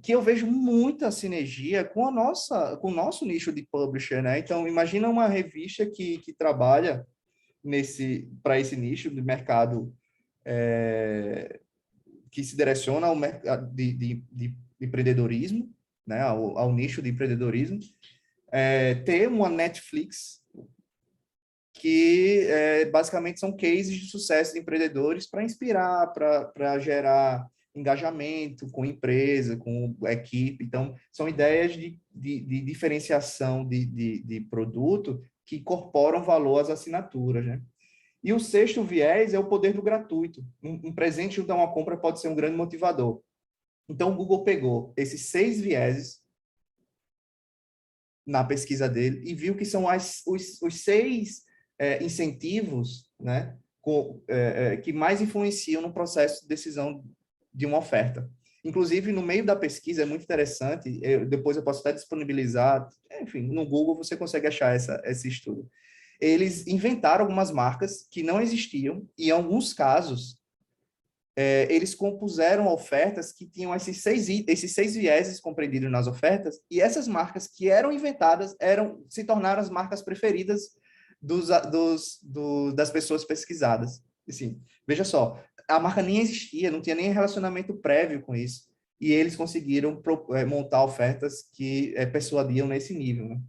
Que eu vejo muita sinergia com o nosso nicho de publisher, né? Então, imagina uma revista que trabalha para esse nicho de mercado, que se direciona ao mercado de empreendedorismo, né? Ao nicho de empreendedorismo, ter uma Netflix que basicamente são cases de sucesso de empreendedores para inspirar, para gerar engajamento com empresa, com equipe. Então, são ideias de diferenciação de produto que incorporam valor às assinaturas, né? E o sexto viés é o poder do gratuito. Um presente junto a uma compra pode ser um grande motivador. Então, o Google pegou esses 6 vieses na pesquisa dele e viu que são os 6 incentivos, né, que mais influenciam no processo de decisão de uma oferta. Inclusive, no meio da pesquisa, é muito interessante, depois eu posso até disponibilizar, enfim, no Google você consegue achar esse estudo. Eles inventaram algumas marcas que não existiam, e em alguns casos, eles compuseram ofertas que tinham esses seis vieses compreendidos nas ofertas, e essas marcas que eram inventadas se tornaram as marcas preferidas das pessoas pesquisadas. Assim, veja só, a marca nem existia, não tinha nem relacionamento prévio com isso, e eles conseguiram montar ofertas que persuadiam nesse nível, né?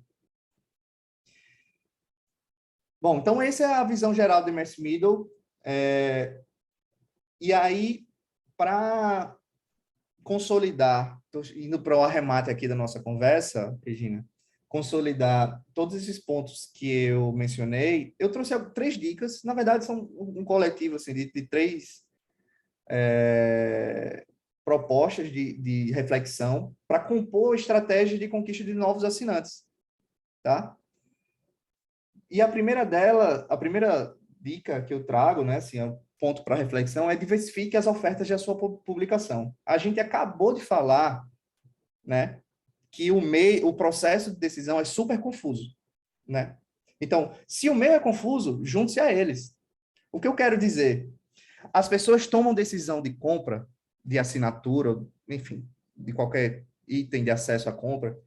Bom, então essa é a visão geral do Immerse Middle. E aí, para consolidar, indo para o arremate aqui da nossa conversa, Regina, consolidar todos esses pontos que eu mencionei, eu trouxe 3 dicas. Na verdade, são um coletivo assim, de 3 propostas de reflexão para compor estratégias de conquista de novos assinantes, tá? E a primeira dica que eu trago, né, assim, ponto para reflexão, é: diversifique as ofertas da sua publicação. A gente acabou de falar, né, que o processo de decisão é super confuso, né? Então, se o meio é confuso, junte-se a eles. O que eu quero dizer? As pessoas tomam decisão de compra, de assinatura, enfim, de qualquer item de acesso à compra,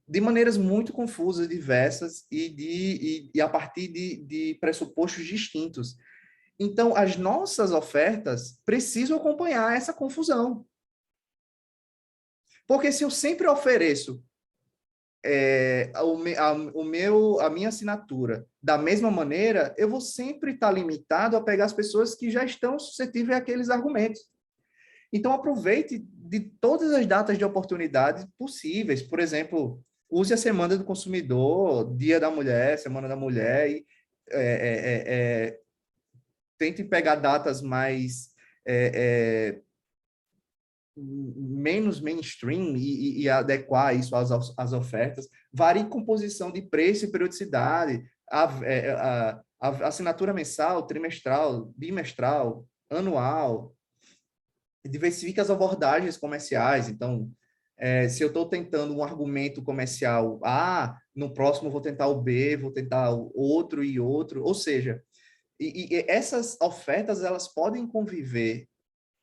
de maneiras muito confusas, diversas e a partir de pressupostos distintos. Então, as nossas ofertas precisam acompanhar essa confusão. Porque se eu sempre ofereço a minha assinatura da mesma maneira, eu vou sempre estar limitado a pegar as pessoas que já estão suscetíveis àqueles argumentos. Então, aproveite de todas as datas de oportunidade possíveis. Por exemplo, use a Semana do Consumidor, Dia da Mulher, Semana da Mulher, e tente pegar datas mais menos mainstream e adequar isso às ofertas. Varie composição de preço e periodicidade, a assinatura mensal, trimestral, bimestral, anual. Diversifique as abordagens comerciais. Então, se eu estou tentando um argumento comercial A, no próximo vou tentar o B, vou tentar o outro e outro. Ou seja, e essas ofertas elas podem conviver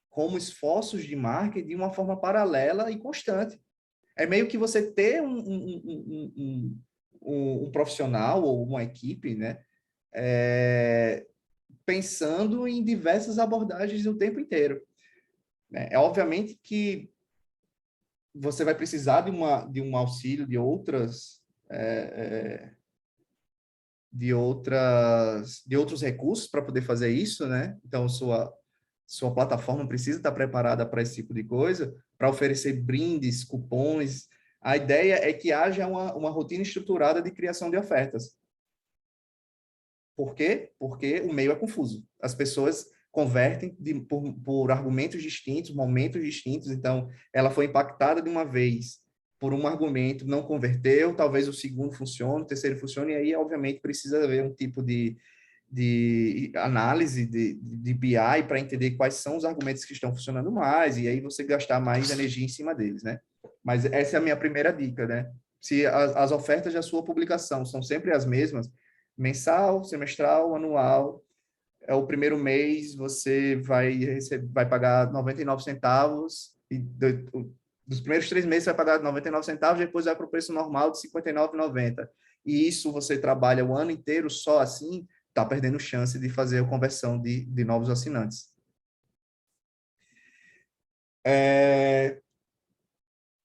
como esforços de marketing de uma forma paralela e constante. É meio que você ter um profissional ou uma equipe, né, pensando em diversas abordagens o tempo inteiro. É obviamente que você vai precisar de um auxílio de outros recursos para poder fazer isso, né? Então, sua plataforma precisa estar preparada para esse tipo de coisa, para oferecer brindes, cupons. A ideia é que haja uma rotina estruturada de criação de ofertas. Por quê? Porque o meio é confuso. As pessoas convertem por argumentos distintos, momentos distintos. Então, ela foi impactada de uma vez por um argumento, não converteu, talvez o segundo funcione, o terceiro funcione, e aí, obviamente, precisa haver um tipo de análise de BI para entender quais são os argumentos que estão funcionando mais, e aí você gastar mais energia em cima deles, né? Mas essa é a minha primeira dica, né? Se as ofertas da sua publicação são sempre as mesmas, mensal, semestral, anual, o primeiro mês você vai pagar 99 centavos, e dos primeiros 3 meses você vai pagar 99 centavos, depois vai para o preço normal de R$ 59,90. E isso você trabalha o ano inteiro só assim, está perdendo chance de fazer a conversão de novos assinantes.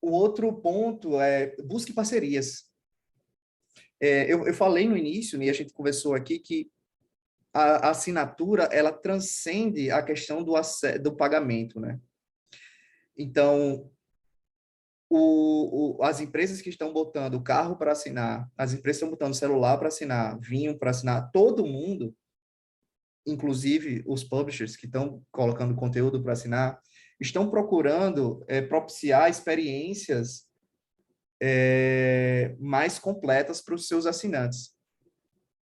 O outro ponto é busque parcerias. Eu falei no início, e a gente conversou aqui, que a assinatura, ela transcende a questão do pagamento, né? Então, as empresas que estão botando o carro para assinar, as empresas que estão botando celular para assinar, vinho para assinar, todo mundo, inclusive os publishers que estão colocando conteúdo para assinar, estão procurando propiciar experiências mais completas para os seus assinantes.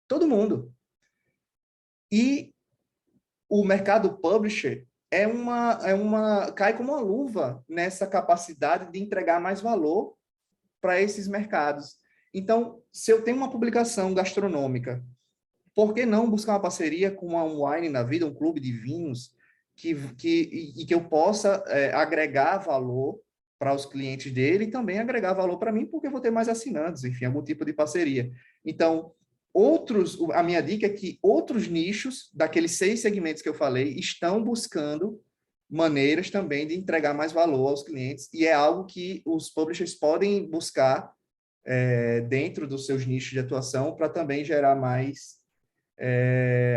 Todo mundo. E o mercado publisher cai como uma luva nessa capacidade de entregar mais valor para esses mercados. Então, se eu tenho uma publicação gastronômica, por que não buscar uma parceria com uma wine na vida, um clube de vinhos, que eu possa agregar valor para os clientes dele e também agregar valor para mim, porque eu vou ter mais assinantes, enfim, algum tipo de parceria. Então, a minha dica é que outros nichos, daqueles 6 segmentos que eu falei, estão buscando maneiras também de entregar mais valor aos clientes, e é algo que os publishers podem buscar dentro dos seus nichos de atuação para também gerar mais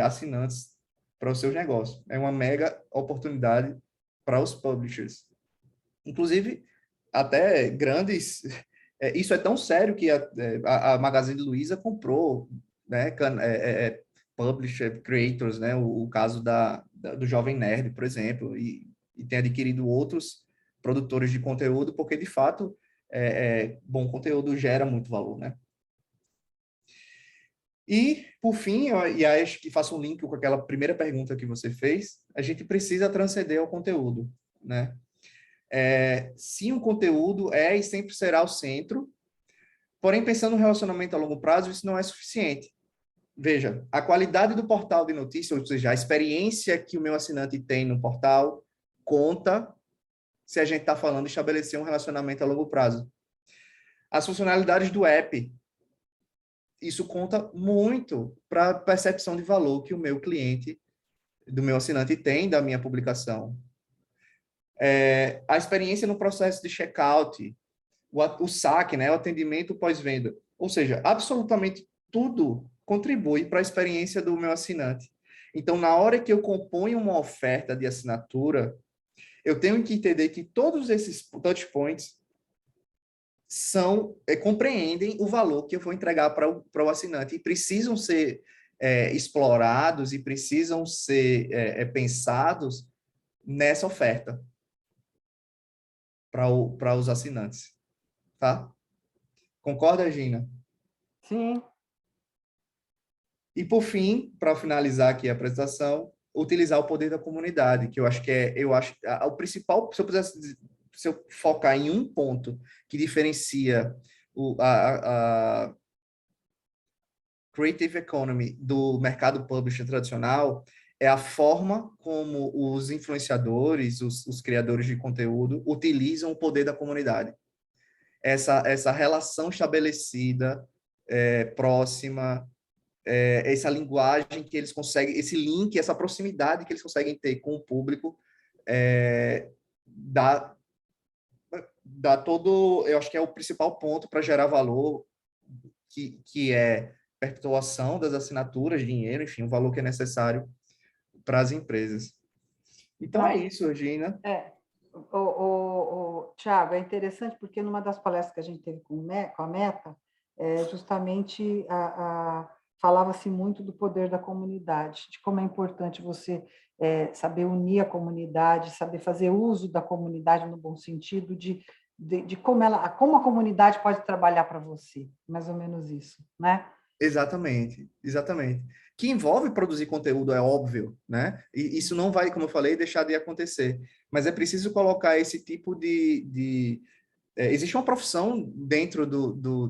assinantes para os seus negócios. É uma mega oportunidade para os publishers. Inclusive, até grandes... isso é tão sério que a Magazine Luiza comprou, né, publisher, creators, né, o caso do Jovem Nerd, por exemplo, e tem adquirido outros produtores de conteúdo, porque, de fato, bom conteúdo gera muito valor, né? E, por fim, e acho que faço um link com aquela primeira pergunta que você fez, a gente precisa transcender ao conteúdo, né? Sim, o conteúdo é e sempre será o centro, porém, pensando no relacionamento a longo prazo, isso não é suficiente. Veja, a qualidade do portal de notícias, ou seja, a experiência que o meu assinante tem no portal, conta se a gente está falando de estabelecer um relacionamento a longo prazo. As funcionalidades do app, isso conta muito para a percepção de valor que o meu cliente, do meu assinante, tem da minha publicação. A experiência no processo de checkout, o saque, né, o atendimento pós-venda. Ou seja, absolutamente tudo contribui para a experiência do meu assinante. Então, na hora que eu componho uma oferta de assinatura, eu tenho que entender que todos esses touch points compreendem o valor que eu vou entregar para o assinante e precisam ser explorados e precisam ser pensados nessa oferta para os assinantes, tá? Concorda, Gina? Sim. E, por fim, para finalizar aqui a apresentação, utilizar o poder da comunidade, que eu acho que o principal, se eu focar em um ponto que diferencia a Creative Economy do mercado publisher tradicional, é a forma como os influenciadores, os criadores de conteúdo, utilizam o poder da comunidade. Essa relação estabelecida, próxima, essa linguagem que eles conseguem, esse link, essa proximidade que eles conseguem ter com o público, dá todo, eu acho que é o principal ponto para gerar valor, que é perpetuação das assinaturas, dinheiro, enfim, o valor que é necessário para as empresas. Então é isso, Gina. Tiago, é interessante porque numa das palestras que a gente teve com a Meta, justamente falava-se muito do poder da comunidade, de como é importante você saber unir a comunidade, saber fazer uso da comunidade no bom sentido, de como a comunidade pode trabalhar para você, mais ou menos isso, né? Exatamente, exatamente. Que envolve produzir conteúdo, é óbvio, né? E isso não vai, como eu falei, deixar de acontecer. Mas é preciso colocar esse tipo existe uma profissão dentro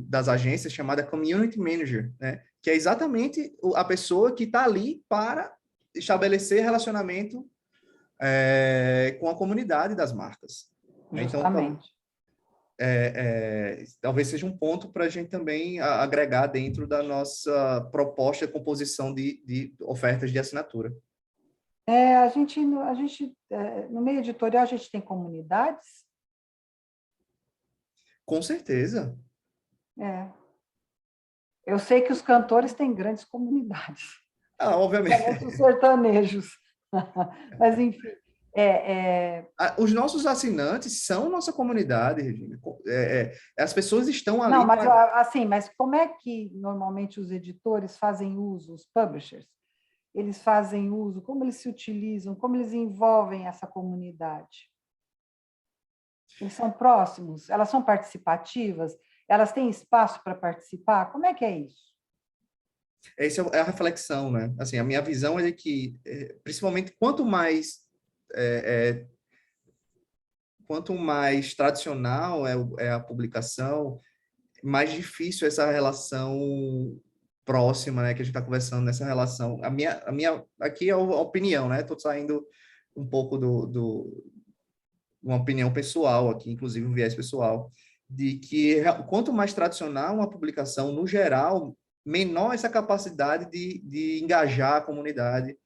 das agências chamada Community Manager, né? Que é exatamente a pessoa que está ali para estabelecer relacionamento com a comunidade das marcas. Justamente. Então, talvez seja um ponto para a gente também agregar dentro da nossa proposta de composição de ofertas de assinatura. A gente no meio editorial, a gente tem comunidades? Com certeza. Eu sei que os cantores têm grandes comunidades. Obviamente. Os sertanejos. Mas, enfim. Os nossos assinantes são nossa comunidade, Regina. As pessoas estão ali... Não, mas assim, mas como é que normalmente os editores fazem uso, os publishers? Eles fazem uso, como eles se utilizam, como eles envolvem essa comunidade? Eles são próximos? Elas são participativas? Elas têm espaço para participar? Como é que é isso? Essa é a reflexão, né? Assim, a minha visão é de que, principalmente, quanto mais tradicional é a publicação, mais difícil essa relação próxima, né, que a gente está conversando nessa relação. A minha aqui é a opinião, né? Estou saindo um pouco uma opinião pessoal aqui, inclusive um viés pessoal, de que quanto mais tradicional uma publicação, no geral, menor essa capacidade de engajar a comunidade,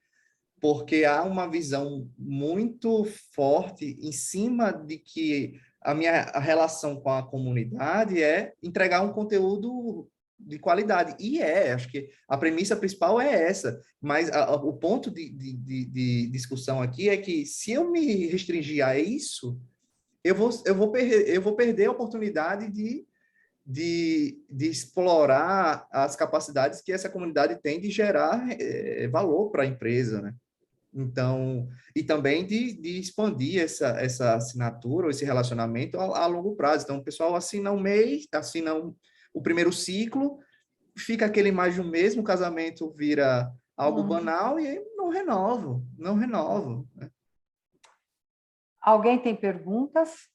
porque há uma visão muito forte em cima de que a minha relação com a comunidade é entregar um conteúdo de qualidade. E acho que a premissa principal é essa, mas o ponto de discussão aqui é que se eu me restringir a isso, eu vou perder a oportunidade de explorar as capacidades que essa comunidade tem de gerar valor para a empresa, né? Então, e também de expandir essa assinatura, ou esse relacionamento a longo prazo. Então, o pessoal assina um mês, o primeiro ciclo, fica aquele mais de um mês, o casamento vira algo banal e aí não renovo. Né? Alguém tem perguntas?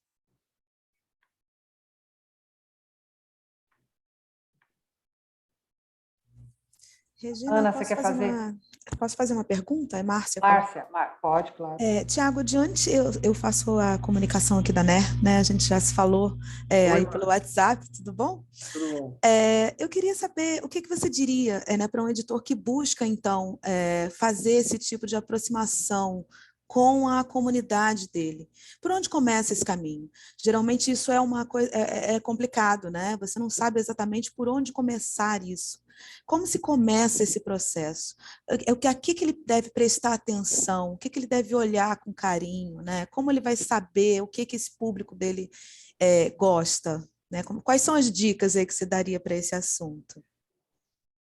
Regina, Ana, você quer fazer? Posso fazer uma pergunta? É Márcia? Márcia, pode, claro. Tiago, eu faço a comunicação aqui da NER, né? A gente já se falou aí pelo WhatsApp, tudo bom? Tudo bom. Eu queria saber o que você diria para um editor que busca, então, fazer esse tipo de aproximação com a comunidade dele. Por onde começa esse caminho? Geralmente isso é uma coisa é complicado, né? Você não sabe exatamente por onde começar isso. Como se começa esse processo? A que ele deve prestar atenção? O que ele deve olhar com carinho, né? Como ele vai saber o que esse público dele gosta, né? Quais são as dicas aí que você daria para esse assunto?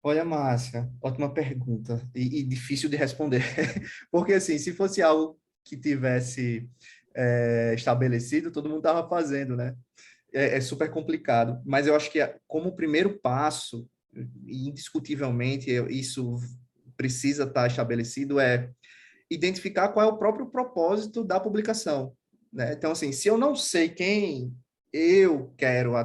Olha, Márcia, ótima pergunta e difícil de responder, porque assim, se fosse algo que tivesse estabelecido, todo mundo estava fazendo, né? É super complicado, mas eu acho que como primeiro passo, indiscutivelmente, isso precisa estar estabelecido, é identificar qual é o próprio propósito da publicação, né? Então, assim, se eu não sei quem eu quero,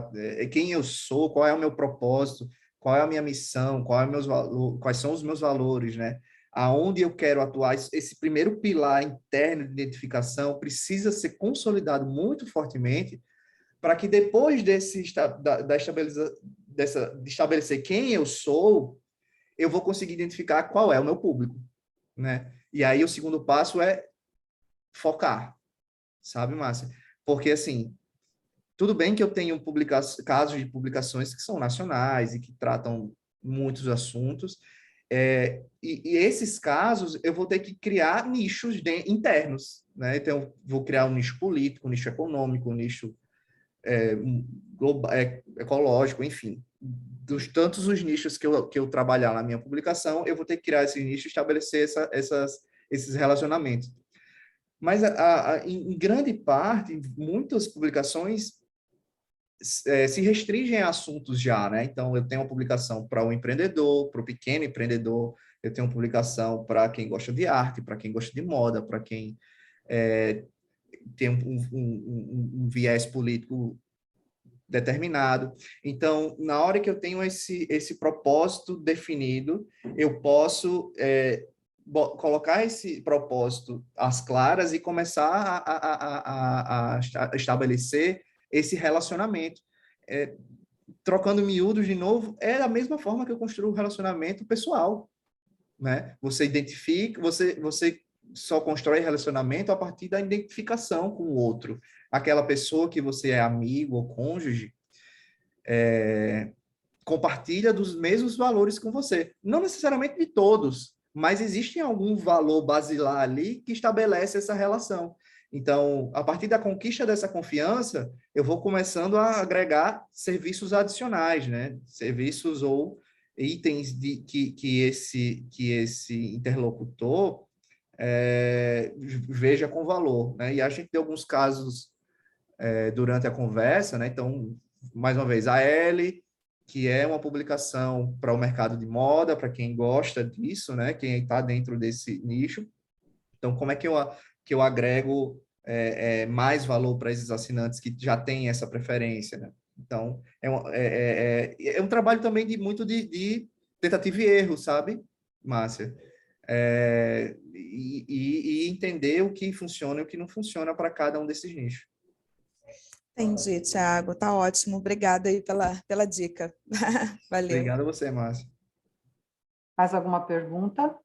quem eu sou, qual é o meu propósito, qual é a minha missão, quais são os meus valores, né? Aonde eu quero atuar, esse primeiro pilar interno de identificação precisa ser consolidado muito fortemente para que depois de estabelecer quem eu sou, eu vou conseguir identificar qual é o meu público, né? E aí o segundo passo é focar, sabe, Márcia? Porque, assim, tudo bem que eu tenho casos de publicações que são nacionais e que tratam muitos assuntos, e esses casos eu vou ter que criar nichos internos, né? Então, vou criar um nicho político, um nicho econômico, um nicho ecológico, enfim. Dos tantos os nichos que eu trabalhar na minha publicação, eu vou ter que criar esse nicho e estabelecer esses relacionamentos. Mas, em grande parte, muitas publicações se restringem a assuntos já, né? Então, eu tenho uma publicação para o empreendedor, para o pequeno empreendedor, eu tenho uma publicação para quem gosta de arte, para quem gosta de moda, para quem tem um viés político determinado. Então, na hora que eu tenho esse propósito definido, eu posso colocar esse propósito às claras e começar a estabelecer esse relacionamento. Trocando miúdos de novo, é a mesma forma que eu construo o relacionamento pessoal, né? Você identifica, você só constrói relacionamento a partir da identificação com o outro. Aquela pessoa que você é amigo ou cônjuge, compartilha dos mesmos valores com você. Não necessariamente de todos, mas existe algum valor basilar ali que estabelece essa relação. Então, a partir da conquista dessa confiança, eu vou começando a agregar serviços adicionais, né? Serviços ou itens que esse interlocutor veja com valor, né? E a gente tem alguns casos durante a conversa, né? Então, mais uma vez, a L, que é uma publicação para o mercado de moda, para quem gosta disso, né? Quem está dentro desse nicho. Então, como é que eu agrego mais valor para esses assinantes que já têm essa preferência, né? Então, é um trabalho também muito de tentativa e erro, sabe, Márcia? E entender o que funciona e o que não funciona para cada um desses nichos. Entendi, Thiago, tá ótimo. Obrigada aí pela dica. Valeu. Obrigado a você, Márcia. Mais alguma pergunta?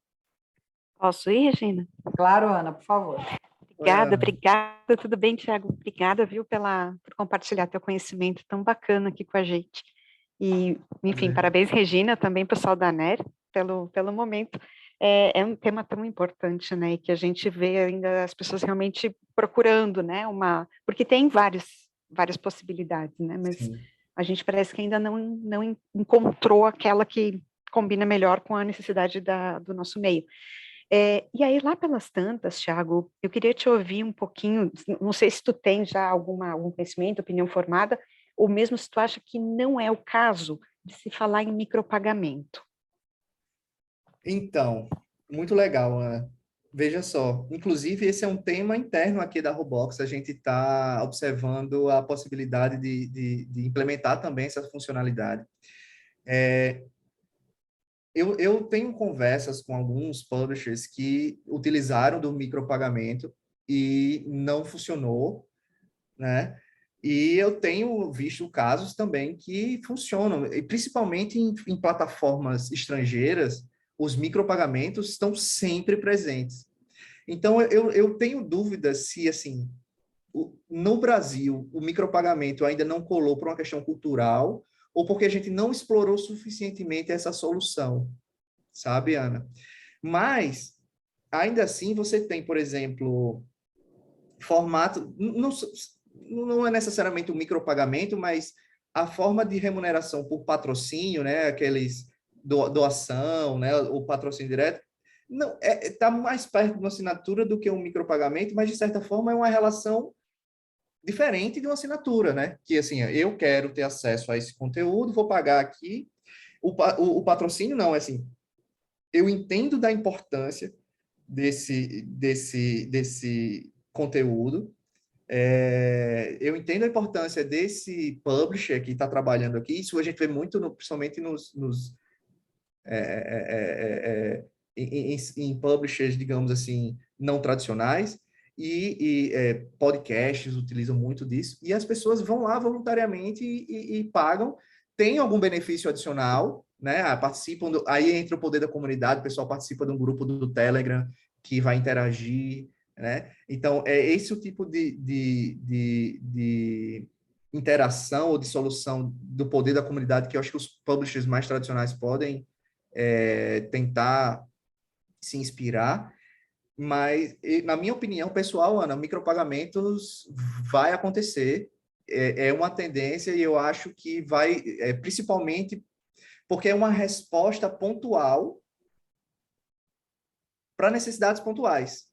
Posso ir, Regina? Claro, Ana, por favor. Obrigada, obrigada. Tudo bem, Thiago? Obrigada, viu, por compartilhar teu conhecimento tão bacana aqui com a gente. E, enfim, parabéns, Regina, também pessoal da ANER, pelo momento. É um tema tão importante, né, e que a gente vê ainda as pessoas realmente procurando, né, porque tem várias possibilidades, né, mas sim, a gente parece que ainda não encontrou aquela que combina melhor com a necessidade do nosso meio. E aí, lá pelas tantas, Thiago, eu queria te ouvir um pouquinho, não sei se tu tem já algum conhecimento, opinião formada, ou mesmo se tu acha que não é o caso de se falar em micropagamento. Então, muito legal, Ana. Veja só, inclusive esse é um tema interno aqui da Robox, a gente está observando a possibilidade de implementar também essa funcionalidade. Eu tenho conversas com alguns publishers que utilizaram do micropagamento e não funcionou, né? E eu tenho visto casos também que funcionam, e principalmente em plataformas estrangeiras, os micropagamentos estão sempre presentes. Então, eu tenho dúvidas se, assim, no Brasil, o micropagamento ainda não colou por uma questão cultural ou porque a gente não explorou suficientemente essa solução, sabe, Ana? Mas, ainda assim, você tem, por exemplo, formato, não é necessariamente um micropagamento, mas a forma de remuneração por patrocínio, né, aqueles doação, né, o patrocínio direto, não está mais perto de uma assinatura do que um micropagamento, mas de certa forma é uma relação diferente de uma assinatura, né? Que assim, eu quero ter acesso a esse conteúdo, vou pagar aqui. O patrocínio não, é assim, eu entendo da importância desse conteúdo, eu entendo a importância desse publisher que está trabalhando aqui, isso a gente vê muito, principalmente em publishers, digamos assim, não tradicionais, podcasts utilizam muito disso, e as pessoas vão lá voluntariamente e pagam, tem algum benefício adicional, né? Participam, aí entra o poder da comunidade, o pessoal participa de um grupo do Telegram que vai interagir, né? Então, é esse o tipo de interação ou de solução do poder da comunidade que eu acho que os publishers mais tradicionais podem tentar se inspirar, mas, na minha opinião pessoal, Ana, micropagamentos vai acontecer, é uma tendência e eu acho que vai, principalmente porque é uma resposta pontual para necessidades pontuais,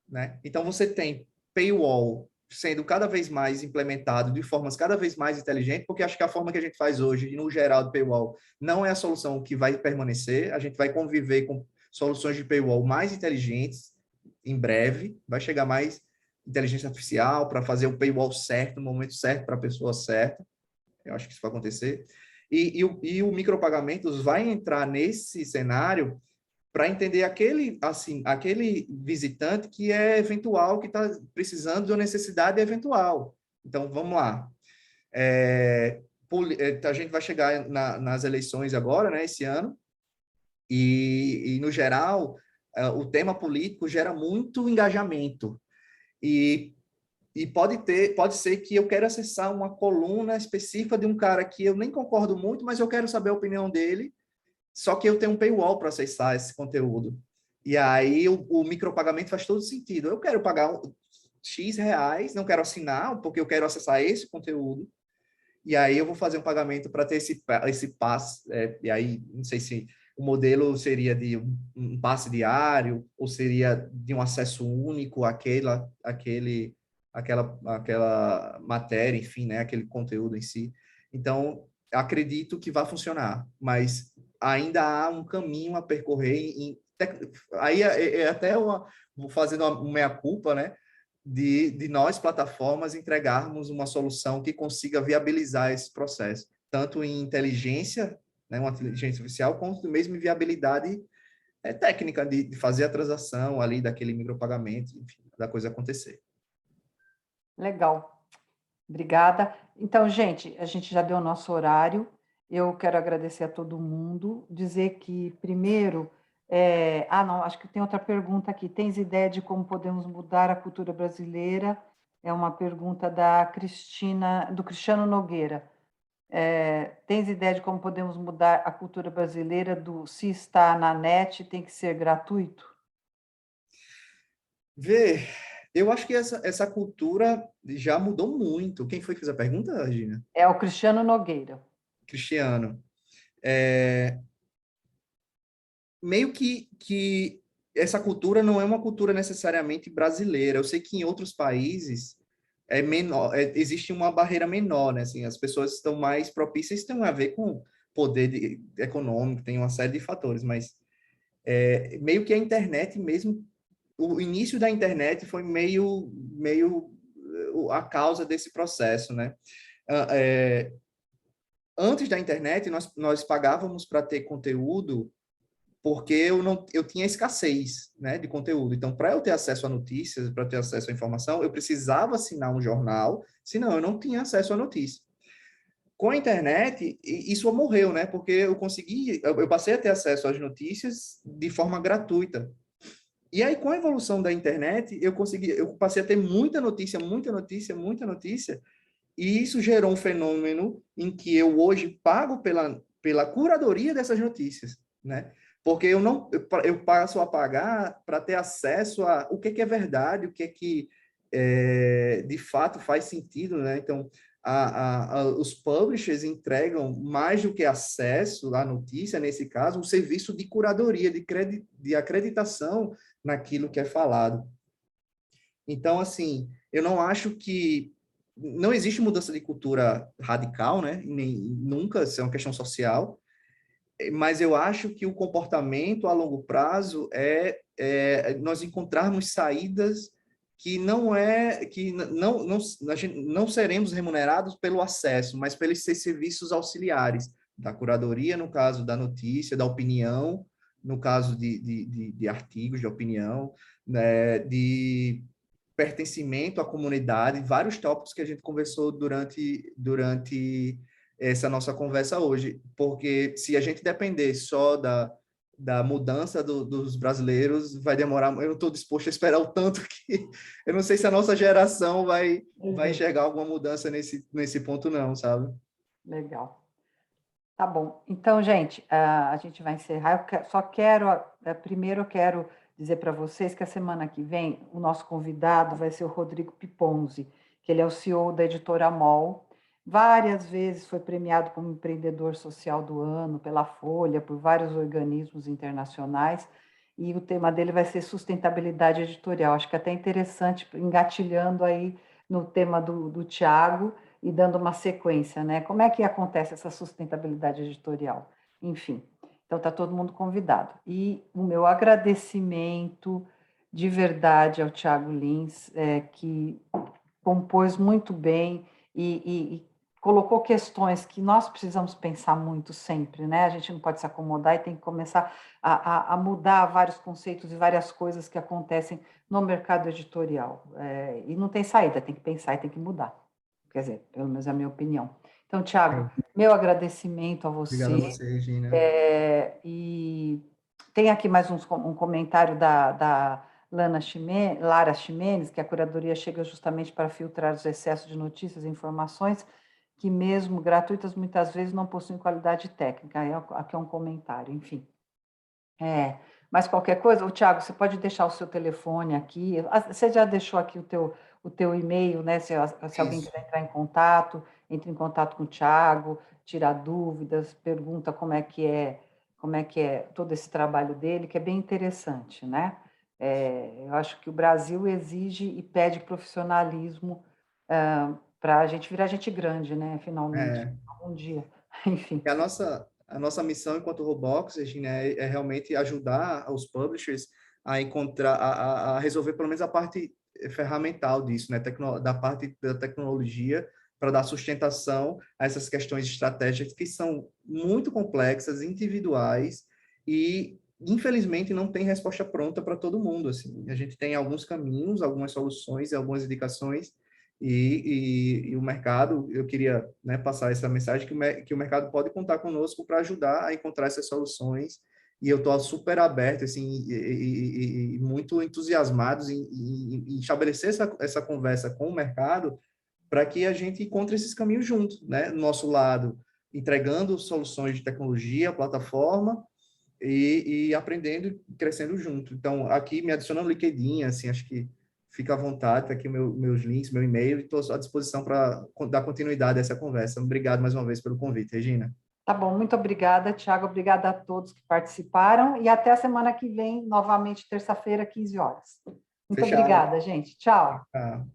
né? Então, você tem paywall sendo cada vez mais implementado de formas cada vez mais inteligentes, porque acho que a forma que a gente faz hoje, no geral, do paywall, não é a solução que vai permanecer, a gente vai conviver com soluções de paywall mais inteligentes em breve, vai chegar mais inteligência artificial para fazer o paywall certo, no momento certo, para a pessoa certa, eu acho que isso vai acontecer, e o micropagamentos vai entrar nesse cenário para entender aquele visitante que é eventual, que está precisando de uma necessidade eventual. Então, vamos lá. A gente vai chegar nas eleições agora, né, esse ano, e no geral, o tema político gera muito engajamento. E pode ser que eu quero acessar uma coluna específica de um cara que eu nem concordo muito, mas eu quero saber a opinião dele, só que eu tenho um paywall para acessar esse conteúdo. E aí o micropagamento faz todo sentido. Eu quero pagar X reais, não quero assinar, porque eu quero acessar esse conteúdo. E aí eu vou fazer um pagamento para ter esse passe. E aí, não sei se o modelo seria de um passe diário, ou seria de um acesso único àquela matéria, enfim, né? Aquele conteúdo em si. Então, acredito que vai funcionar, mas ainda há um caminho a percorrer. Aí até vou fazendo uma meia-culpa, né? De nós, plataformas, entregarmos uma solução que consiga viabilizar esse processo, tanto em inteligência, né, uma inteligência artificial, quanto mesmo em viabilidade técnica de fazer a transação ali daquele micropagamento, enfim, da coisa acontecer. Legal. Obrigada. Então, gente, a gente já deu o nosso horário. Eu quero agradecer a todo mundo, dizer que, primeiro, não, acho que tem outra pergunta aqui. Tens ideia de como podemos mudar a cultura brasileira? É uma pergunta do Cristiano Nogueira. Tens ideia de como podemos mudar a cultura brasileira se está na net tem que ser gratuito? Eu acho que essa cultura já mudou muito. Quem foi que fez a pergunta, Regina? É o Cristiano Nogueira. Cristiano. Meio que essa cultura não é uma cultura necessariamente brasileira. Eu sei que em outros países é menor, existe uma barreira menor, né? Assim, as pessoas estão mais propícias, tem a ver com poder econômico, tem uma série de fatores, mas meio que a internet mesmo, o início da internet foi meio a causa desse processo, né? Antes da internet, nós pagávamos para ter conteúdo porque eu tinha escassez, né, de conteúdo. Então, para eu ter acesso a notícias, para ter acesso à informação, eu precisava assinar um jornal, senão eu não tinha acesso à notícia. Com a internet, isso morreu, né, porque eu passei a ter acesso às notícias de forma gratuita. E aí, com a evolução da internet, eu passei a ter muita notícia, e isso gerou um fenômeno em que eu hoje pago pela curadoria dessas notícias, né? Porque eu passo a pagar para ter acesso a o que é verdade, o que de fato faz sentido, né? Então, os publishers entregam mais do que acesso à notícia, nesse caso, um serviço de curadoria, de acreditação naquilo que é falado. Então, assim, eu não acho que não existe mudança de cultura radical, né? Nunca, isso é uma questão social, mas eu acho que o comportamento a longo prazo é nós encontrarmos saídas que a gente não seremos remunerados pelo acesso, mas pelos serviços auxiliares da curadoria, no caso da notícia, da opinião, no caso de artigos de opinião, né, de pertencimento à comunidade, vários tópicos que a gente conversou durante essa nossa conversa hoje, porque se a gente depender só da mudança dos brasileiros, vai demorar, eu não estou disposto a esperar o tanto que, eu não sei se a nossa geração vai enxergar alguma mudança nesse ponto não, sabe? Legal. Tá bom. Então, gente, a gente vai encerrar. Primeiro eu quero dizer para vocês que a semana que vem o nosso convidado vai ser o Rodrigo Piponzi, que ele é o CEO da Editora MOL. Várias vezes foi premiado como empreendedor social do ano pela Folha, por vários organismos internacionais, e o tema dele vai ser sustentabilidade editorial. Acho que é até interessante, engatilhando aí no tema do Tiago, e dando uma sequência, né? Como é que acontece essa sustentabilidade editorial? Enfim, então está todo mundo convidado. E o meu agradecimento de verdade ao Tiago Lins, que compôs muito bem e colocou questões que nós precisamos pensar muito sempre, né? A gente não pode se acomodar e tem que começar a mudar vários conceitos e várias coisas que acontecem no mercado editorial. E não tem saída, tem que pensar e tem que mudar. Quer dizer, pelo menos é a minha opinião. Então, Tiago, meu agradecimento a você. Obrigado a você, Regina. E tem aqui mais um comentário da Lara Ximenes, que a curadoria chega justamente para filtrar os excessos de notícias e informações que, mesmo gratuitas, muitas vezes não possuem qualidade técnica. Aqui é um comentário, enfim. Mas qualquer coisa, Tiago, você pode deixar o seu telefone aqui. Você já deixou aqui o teu e-mail, né? Se alguém quiser entrar em contato, entre em contato com o Tiago, tirar dúvidas, pergunta como é que é todo esse trabalho dele, que é bem interessante, né? Eu acho que o Brasil exige e pede profissionalismo para a gente virar gente grande, né? Finalmente, um dia, enfim. A nossa missão enquanto Robox, Regina, é realmente ajudar os publishers a encontrar, a resolver pelo menos a parte ferramental disso, né? Da parte da tecnologia, para dar sustentação a essas questões estratégicas que são muito complexas, individuais e, infelizmente, não tem resposta pronta para todo mundo. Assim. A gente tem alguns caminhos, algumas soluções e algumas indicações, e o mercado, eu queria, né, passar essa mensagem que o mercado pode contar conosco para ajudar a encontrar essas soluções, e eu estou super aberto assim, e muito entusiasmado em estabelecer essa conversa com o mercado para que a gente encontre esses caminhos juntos, né? Do nosso lado, entregando soluções de tecnologia, plataforma, e aprendendo e crescendo junto. Então, aqui me adiciona no LinkedIn, assim, acho que fica à vontade, tá aqui meus links, meu e-mail, e estou à disposição para dar continuidade a essa conversa. Obrigado mais uma vez pelo convite, Regina. Tá bom, muito obrigada, Tiago, obrigada a todos que participaram, e até a semana que vem, novamente, terça-feira, 15 horas. Muito obrigada, gente. Tchau. Tchau.